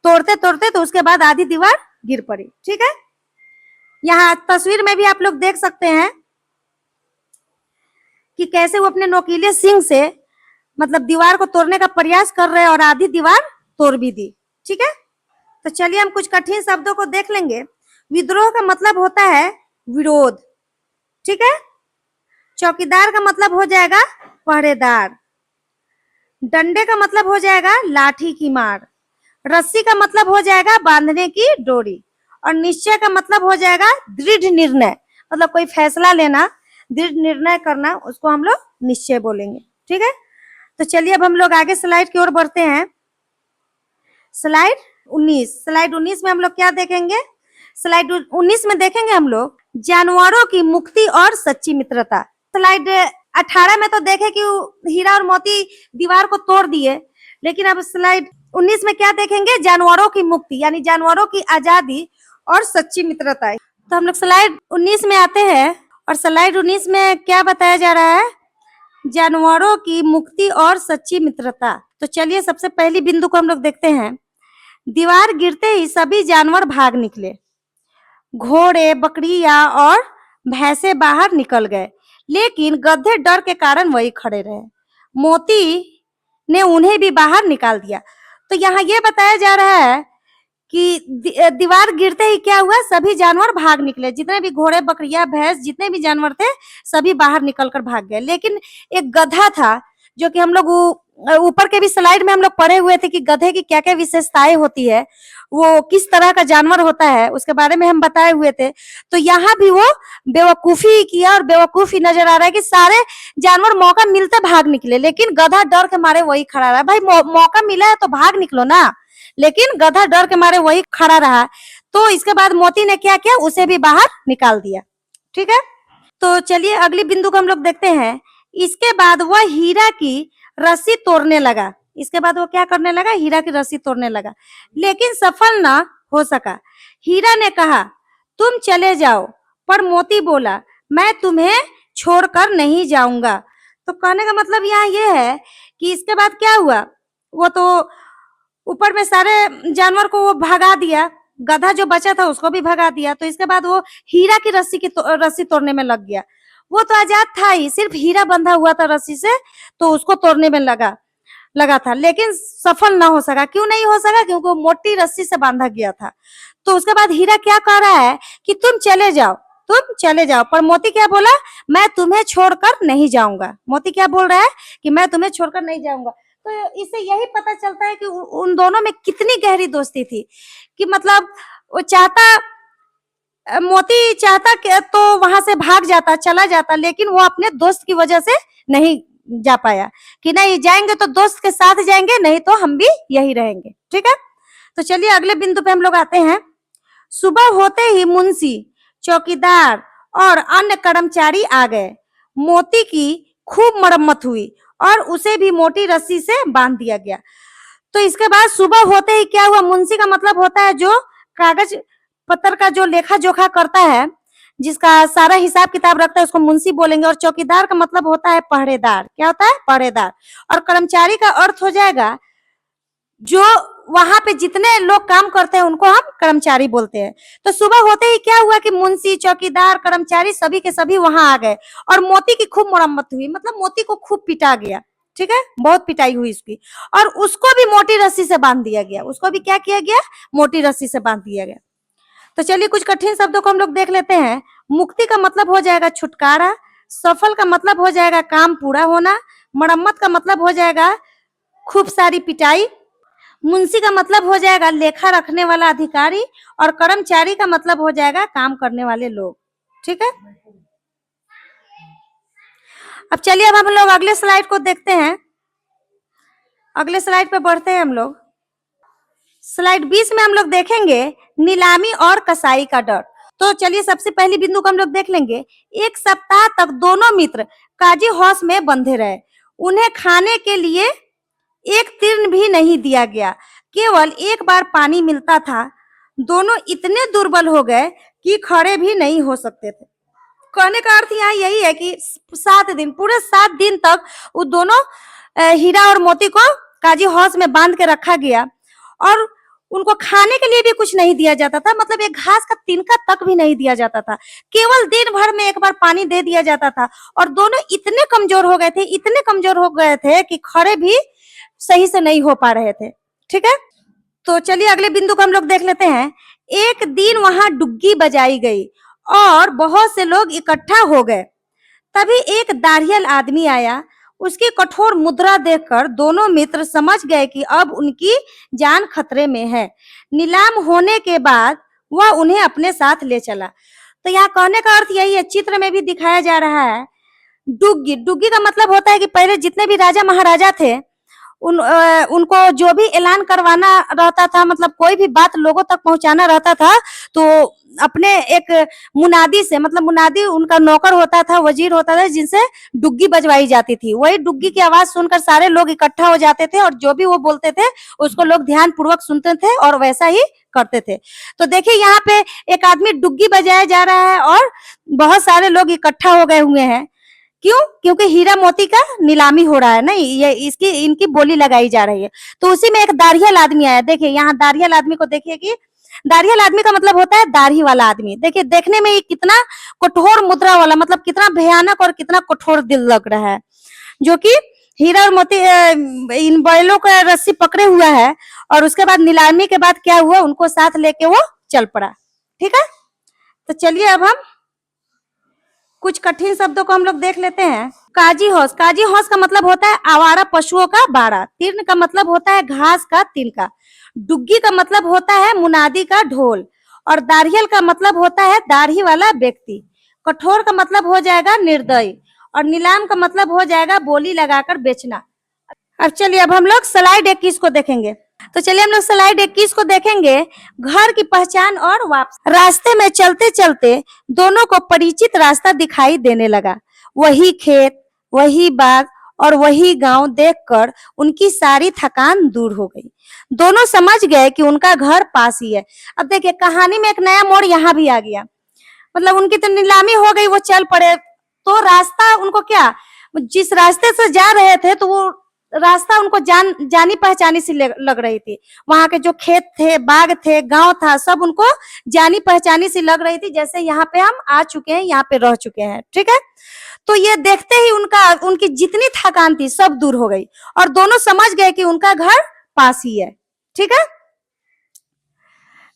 तोड़ते तोड़ते, तो उसके बाद आधी दीवार गिर पड़ी। ठीक है, यहाँ तस्वीर में भी आप लोग देख सकते हैं कि कैसे वो अपने नोकीले सींग से मतलब दीवार को तोड़ने का प्रयास कर रहे हैं और आधी दीवार तोड़ भी दी। ठीक है, तो चलिए हम कुछ कठिन शब्दों को देख लेंगे। विद्रोह का मतलब होता है विरोध। ठीक है, चौकीदार का मतलब हो जाएगा पहरेदार। डंडे का मतलब हो जाएगा लाठी की मार। रस्सी का मतलब हो जाएगा बांधने की डोरी। और निश्चय का मतलब हो जाएगा दृढ़ निर्णय, मतलब कोई फैसला लेना, दृढ़ निर्णय करना, उसको हम लोग निश्चय बोलेंगे। ठीक है, तो चलिए अब हम लोग आगे स्लाइड की ओर बढ़ते हैं। स्लाइड 19 में हम लोग क्या देखेंगे, स्लाइड 19 में देखेंगे हम लोग जानवरों की मुक्ति और सच्ची मित्रता। स्लाइड 18 में तो देखे कि हीरा और मोती दीवार को तोड़ दिए, लेकिन अब स्लाइड 19 में क्या देखेंगे, जानवरों की मुक्ति यानी जानवरों की आजादी और सच्ची मित्रता। तो हम लोग स्लाइड 19 में आते हैं और स्लाइड 19 में क्या बताया जा रहा है, जानवरों की मुक्ति और सच्ची मित्रता। तो चलिए सबसे पहली बिंदु को हम लोग देखते हैं। दीवार गिरते ही सभी जानवर भाग निकले। घोड़े, बकरियां और भैंसे बाहर निकल गए, लेकिन गधे डर के कारण वही खड़े रहे। मोती ने उन्हें भी बाहर निकाल दिया। तो यहाँ ये बताया जा रहा है कि दीवार गिरते ही क्या हुआ, सभी जानवर भाग निकले। जितने भी घोड़े, बकरियां, भैंस, जितने भी जानवर थे सभी बाहर निकलकर भाग गए। लेकिन एक गधा था, जो कि हम लोग ऊपर के भी स्लाइड में हम लोग पढ़े हुए थे कि गधे की क्या क्या विशेषताएं होती है, वो किस तरह का जानवर होता है, उसके बारे में हम बताए हुए थे। तो यहाँ भी वो बेवकूफी किया और बेवकूफी नजर आ रहा है कि सारे जानवर मौका मिलते भाग निकले, लेकिन गधा डर के मारे वही खड़ा रहा। भाई मौका मिला है तो भाग निकलो ना, लेकिन गधा डर के मारे वही खड़ा रहा। तो इसके बाद मोती ने क्या किया, उसे भी बाहर निकाल दिया। ठीक है, तो चलिए अगली बिंदु को हम लोग देखते हैं। इसके बाद वह हीरा की रस्सी तोड़ने लगा। इसके बाद वो क्या करने लगा, हीरा की रस्सी तोड़ने लगा, लेकिन सफल ना हो सका। हीरा ने कहा तुम चले जाओ, पर मोती बोला मैं तुम्हें छोड़कर नहीं जाऊंगा। तो कहने का मतलब यहाँ ये है कि इसके बाद क्या हुआ, वो तो ऊपर में सारे जानवर को वो भगा दिया, गधा जो बचा था उसको भी भगा दिया। तो इसके बाद वो हीरा की रस्सी तोड़ने में लग गया। वो तो आजाद था ही, सिर्फ हीरा बंधा हुआ था रस्सी से, तो उसको तोड़ने में लगा था, लेकिन सफल ना हो सका। क्यों नहीं हो सका, क्योंकि वो मोटी रस्सी से बांधा गया था। तो उसके बाद हीरा क्या कह रहा है कि तुम चले जाओ, तुम चले जाओ, पर मोती क्या बोला, मैं तुम्हें छोड़कर नहीं जाऊंगा। मोती क्या बोल रहा है कि मैं तुम्हें छोड़कर नहीं जाऊंगा। तो इससे यही पता चलता है कि उन दोनों में कितनी गहरी दोस्ती थी, कि मतलब वो मोती चाहता कि तो वहां से भाग जाता, चला जाता, लेकिन वो अपने दोस्त की वजह से नहीं जा पाया, कि नहीं जाएंगे तो दोस्त के साथ जाएंगे, नहीं तो हम भी यही रहेंगे। ठीक है, तो चलिए अगले बिंदु पे हम लोग आते हैं। सुबह होते ही मुंशी, चौकीदार और अन्य कर्मचारी आ गए। मोती की खूब मरम्मत हुई और उसे भी मोटी रस्सी से बांध दिया गया। तो इसके बाद सुबह होते ही क्या हुआ, मुंशी का मतलब होता है जो कागज पत्र का जो लेखा जोखा करता है, जिसका सारा हिसाब किताब रखता है, उसको मुंशी बोलेंगे। और चौकीदार का मतलब होता है पहरेदार। क्या होता है, पहरेदार। और कर्मचारी का अर्थ हो जाएगा जो वहां पे जितने लोग काम करते हैं उनको हम कर्मचारी बोलते हैं। तो सुबह होते ही क्या हुआ कि मुंशी, चौकीदार, कर्मचारी सभी के सभी वहां आ गए और मोती की खूब मरम्मत हुई, मतलब मोती को खूब पिटा गया। ठीक है, बहुत पिटाई हुई उसकी, और उसको भी मोटी रस्सी से बांध दिया गया। उसको भी क्या किया गया, मोटी रस्सी से बांध दिया गया। तो चलिए कुछ कठिन शब्दों को हम लोग देख लेते हैं। मुक्ति का मतलब हो जाएगा छुटकारा, सफल का मतलब हो जाएगा काम पूरा होना, मरम्मत का मतलब हो जाएगा खूब सारी पिटाई, मुंशी का मतलब हो जाएगा लेखा रखने वाला अधिकारी, और कर्मचारी का मतलब हो जाएगा काम करने वाले लोग। ठीक है, अब चलिए अब हम लोग अगले स्लाइड को देखते हैं। अगले स्लाइड पे बढ़ते हैं हम लोग। स्लाइड 20 में हम लोग देखेंगे नीलामी और कसाई का डर। तो चलिए सबसे पहली बिंदु को हम लोग देख लेंगे। एक सप्ताह तक दोनों मित्र काजी हाउस में बंधे रहे। उन्हें खाने के लिए एक तीर्ण भी नहीं दिया गया, केवल एक बार पानी मिलता था। दोनों इतने दुर्बल हो गए कि खड़े भी नहीं हो सकते थे। कहने का अर्थ यहाँ यही है कि 7 दिन, पूरे 7 दिन तक वो दोनों हीरा और मोती को काजी हाउस में बांध के रखा गया, और उनको खाने के लिए भी कुछ नहीं दिया जाता था, मतलब एक घास का तिनका तक भी नहीं दिया जाता था। केवल दिन भर में एक बार पानी दे दिया जाता था, और दोनों इतने कमजोर हो गए थे, इतने कमजोर हो गए थे कि खड़े भी सही से नहीं हो पा रहे थे। ठीक है, तो चलिए अगले बिंदु को हम लोग देख लेते हैं। एक दिन वहां डुग्गी बजाई गई और बहुत से लोग इकट्ठा हो गए। तभी एक दाढ़ियल आदमी आया। उसकी कठोर मुद्रा देखकर दोनों मित्र समझ गए कि अब उनकी जान खतरे में है। नीलाम होने के बाद वह उन्हें अपने साथ ले चला। तो यहाँ कहने का अर्थ यही है, चित्र में भी दिखाया जा रहा है। डुग्गी, डुग्गी का मतलब होता है कि पहले जितने भी राजा महाराजा थे उनको जो भी ऐलान करवाना रहता था, मतलब कोई भी बात लोगों तक पहुंचाना रहता था, तो अपने एक मुनादी से, मतलब मुनादी उनका नौकर होता था, वजीर होता था, जिनसे डुग्गी बजवाई जाती थी। वही डुग्गी की आवाज सुनकर सारे लोग इकट्ठा हो जाते थे और जो भी वो बोलते थे उसको लोग ध्यान पूर्वक सुनते थे और वैसा ही करते थे। तो देखिए यहाँ पे एक आदमी डुग्गी बजाया जा रहा है और बहुत सारे लोग इकट्ठा हो गए हुए हैं। क्यों? क्योंकि हीरा मोती का नीलामी हो रहा है, नहीं ये इसकी इनकी बोली लगाई जा रही है। तो उसी में एक दाढ़ियल आदमी आया। देखिए यहाँ दाढ़ियल आदमी को देखिए कि दाढ़ियल आदमी का मतलब होता है दाढ़ी वाला आदमी। देखिए देखने में ये कितना कठोर मुद्रा वाला, मतलब कितना भयानक और कितना कठोर दिल लग रहा है, जो कि हीरा और मोती इन बैलों का रस्सी पकड़े हुआ है। और उसके बाद नीलामी के बाद क्या हुआ, उनको साथ लेके वो चल पड़ा। ठीक है, तो चलिए अब हम कुछ कठिन शब्दों को हम लोग देख लेते हैं। काजी हौस, काजी हौस का मतलब होता है आवारा पशुओं का बाड़ा। तीर्ण का मतलब होता है घास का तिनका। डुग्गी का मतलब होता है मुनादी का ढोल। और दाढ़ियल का मतलब होता है दाढ़ी वाला व्यक्ति। कठोर का मतलब हो जाएगा निर्दयी। और नीलाम का मतलब हो जाएगा बोली लगाकर बेचना। अब चलिए अब हम लोग स्लाइड 21 को देखेंगे। तो चलिए हम लोग स्लाइड 21 को देखेंगे। घर की पहचान और वापसी। रास्ते में चलते चलते दोनों को परिचित रास्ता दिखाई देने लगा। वही खेत, वही बाग और वही गांव देखकर उनकी सारी थकान दूर हो गई। दोनों समझ गए कि उनका घर पास ही है। अब देखिए कहानी में एक नया मोड़ यहाँ भी आ गया। मतलब उनकी तो नीलामी हो गई, वो चल पड़े। तो रास्ता उनको क्या, जिस रास्ते से जा रहे थे तो वो रास्ता उनको जानी पहचानी सी लग रही थी। वहां के जो खेत थे, बाग थे, गांव था, सब उनको जानी पहचानी सी लग रही थी, जैसे यहाँ पे हम आ चुके हैं, यहाँ पे रह चुके हैं। ठीक है, तो ये देखते ही उनकी जितनी थकान थी सब दूर हो गई और दोनों समझ गए कि उनका घर पास ही है। ठीक है,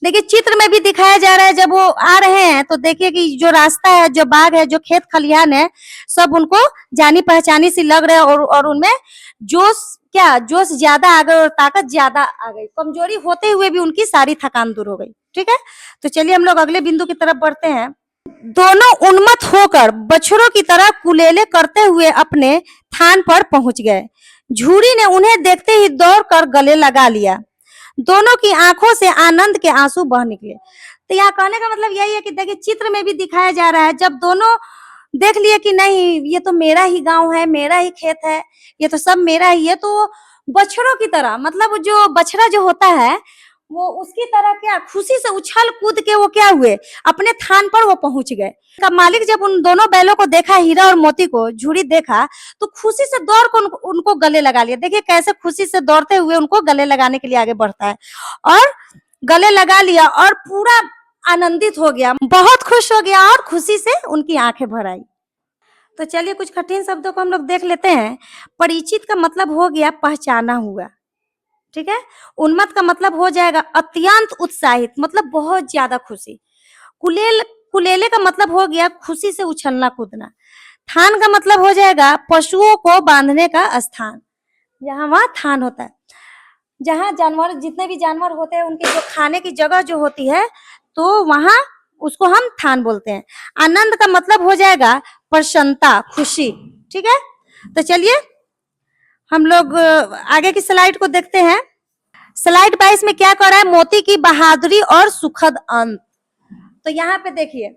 देखिए चित्र में भी दिखाया जा रहा है। जब वो आ रहे हैं तो देखिए कि जो रास्ता है, जो बाग है, जो खेत खलिहान है, सब उनको जानी पहचानी सी लग रहा है। और उनमें जोश ज्यादा आ गई और ताकत ज्यादा आ गई। कमजोरी होते हुए भी उनकी सारी थकान दूर हो गई। ठीक है, तो चलिए हम लोग अगले बिंदु की तरफ बढ़ते हैं। दोनों उन्मत्त होकर बछड़ों की तरह कुलेले करते हुए अपने थान पर पहुंच गए। झूरी ने उन्हें देखते ही दौड़कर गले लगा लिया। दोनों की आंखों से आनंद के आंसू बह निकले। तो यहाँ कहने का मतलब यही है कि देखिए चित्र में भी दिखाया जा रहा है, जब दोनों देख लिए कि नहीं ये तो मेरा ही गांव है, मेरा ही खेत है, ये तो सब मेरा ही है, तो बछड़ों की तरह, मतलब जो बछड़ा जो होता है वो उसकी तरह क्या खुशी से उछल कूद के वो क्या हुए, अपने थान पर वो पहुंच गए। का मालिक जब उन दोनों बैलों को देखा, हीरा और मोती को, झूरी देखा, तो खुशी से दौड़ कर उनको गले लगा लिया। देखिए कैसे खुशी से दौड़ते हुए उनको गले लगाने के लिए आगे बढ़ता है और गले लगा लिया और पूरा आनंदित हो गया, बहुत खुश हो गया और खुशी से उनकी आंखें भर आई। तो चलिए कुछ कठिन शब्दों को हम लोग देख लेते हैं। परिचित का मतलब हो गया पहचाना हुआ। ठीक है, उन्मत्त का मतलब हो जाएगा अत्यंत उत्साहित, मतलब बहुत ज्यादा खुशी। कुलेले का मतलब हो गया खुशी से उछलना कूदना। थान का मतलब हो जाएगा पशुओं को बांधने का स्थान, जहां वहां थान होता है, जहां जानवर, जितने भी जानवर होते हैं उनकी जो खाने की जगह जो होती है, तो वहां उसको हम थान बोलते हैं। आनंद का मतलब हो जाएगा प्रसन्नता, खुशी। ठीक है, तो चलिए हम लोग आगे की स्लाइड को देखते हैं। स्लाइड 22 में क्या कर रहा है, मोती की बहादुरी और सुखद अंत। तो यहाँ पे देखिए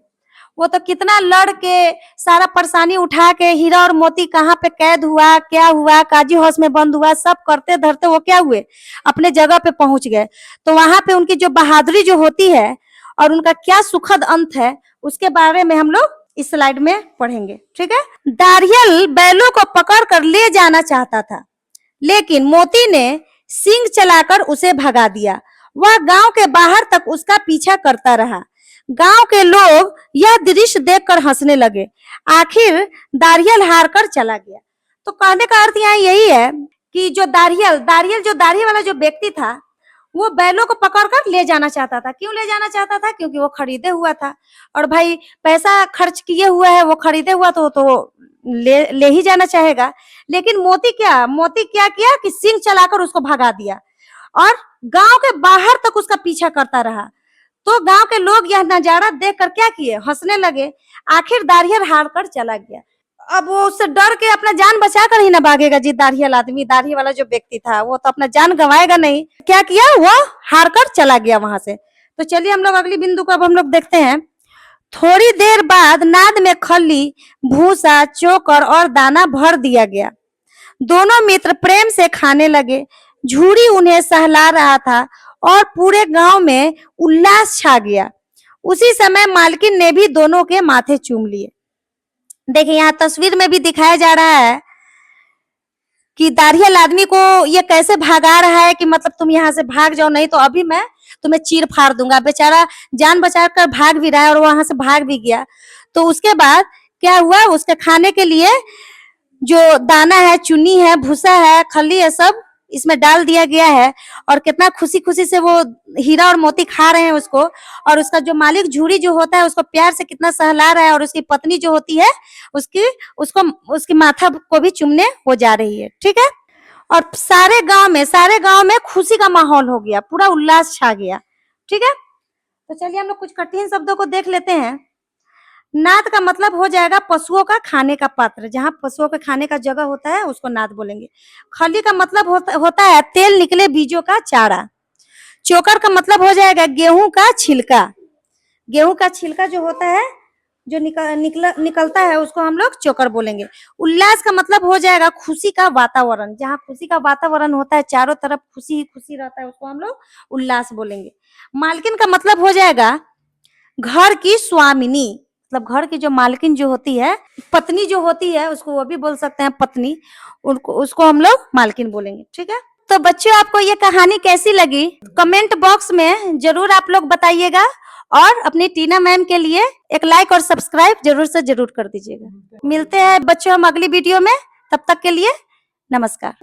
वो तो कितना लड़ के सारा परेशानी उठा के हीरा और मोती कहाँ पे कैद हुआ, क्या हुआ, काजी हाउस में बंद हुआ, सब करते धरते वो क्या हुए, अपने जगह पे पहुंच गए। तो वहां पे उनकी जो बहादुरी जो होती है और उनका क्या सुखद अंत है, उसके बारे में हम लोग इस स्लाइड में पढ़ेंगे। ठीक है, दारियल बैलों को पकड़ कर ले जाना चाहता था, लेकिन मोती ने सींग चलाकर उसे भगा दिया। वह गांव के बाहर तक उसका पीछा करता रहा। गांव के लोग यह दृश्य देखकर हंसने लगे। आखिर दारियल हार कर चला गया। तो कहने का अर्थ यहाँ यही है कि जो दारियल जो दाढ़ी वाला जो व्यक्ति था, वो बैलों को पकड़कर ले जाना चाहता था। क्यों ले जाना चाहता था? क्योंकि वो खरीदे हुआ था, और भाई पैसा खर्च किए हुआ है, वो खरीदे हुआ तो ले ही जाना चाहेगा। लेकिन मोती क्या किया कि सींग चलाकर उसको भगा दिया और गांव के बाहर तक उसका पीछा करता रहा। तो गांव के लोग यह नजारा देखकर क्या किए, हंसने लगे। आखिर दारियल हार कर चला गया। अब वो उससे डर के अपना जान बचा कर ही ना भागेगा जी। दाढ़ी वाला जो व्यक्ति था वो तो अपना जान गंवाएगा नहीं। क्या किया, वो हार कर चला गया वहां से। तो चलिए हम लोग अगली बिंदु को अब हम लोग देखते हैं। थोड़ी देर बाद नाद में खल्ली, भूसा, चोकर और दाना भर दिया गया। दोनों मित्र प्रेम से खाने लगे। झूरी उन्हें सहला रहा था और पूरे गांव में उल्लास छा गया। उसी समय मालकिन ने भी दोनों के माथे चूम लिए। देखिए यहाँ तस्वीर में भी दिखाया जा रहा है कि दाढ़ियल आदमी को ये कैसे भगा रहा है कि मतलब तुम यहाँ से भाग जाओ, नहीं तो अभी मैं तुम्हें चीर फाड़ दूंगा। बेचारा जान बचा कर भाग भी रहा है और वहां से भाग भी गया। तो उसके बाद क्या हुआ, उसके खाने के लिए जो दाना है, चुन्नी है, भूसा है, खली है, सब इसमें डाल दिया गया है। और कितना खुशी खुशी से वो हीरा और मोती खा रहे हैं उसको। और उसका जो मालिक झूरी जो होता है उसको प्यार से कितना सहला रहा है। और उसकी पत्नी जो होती है उसकी माथा को भी चूमने हो जा रही है। ठीक है। और सारे गांव में खुशी का माहौल हो गया, पूरा उल्लास छा गया। ठीक है। तो चलिए हम लोग कुछ कठिन शब्दों को देख लेते हैं। नाद का मतलब हो जाएगा पशुओं का खाने का पात्र, जहां पशुओं के खाने का जगह होता है उसको नाद बोलेंगे। खली का मतलब होता है तेल निकले बीजों का चारा। चोकर का मतलब हो जाएगा गेहूं का छिलका। गेहूं का छिलका जो होता है, जो निकलता है, उसको हम लोग चोकर बोलेंगे। उल्लास का मतलब हो जाएगा खुशी का वातावरण, जहाँ खुशी का वातावरण होता है, चारों तरफ खुशी ही खुशी रहता है, उसको हम लोग उल्लास बोलेंगे। मालकिन का मतलब हो जाएगा घर की स्वामिनी, मतलब घर की जो मालकिन जो होती है, पत्नी जो होती है, उसको वो भी बोल सकते हैं पत्नी, उसको हम लोग मालकिन बोलेंगे। ठीक है। तो बच्चों आपको ये कहानी कैसी लगी कमेंट बॉक्स में जरूर आप लोग बताइएगा। और अपनी टीना मैम के लिए एक लाइक और सब्सक्राइब जरूर से जरूर कर दीजिएगा। मिलते हैं बच्चों हम अगली वीडियो में, तब तक के लिए नमस्कार।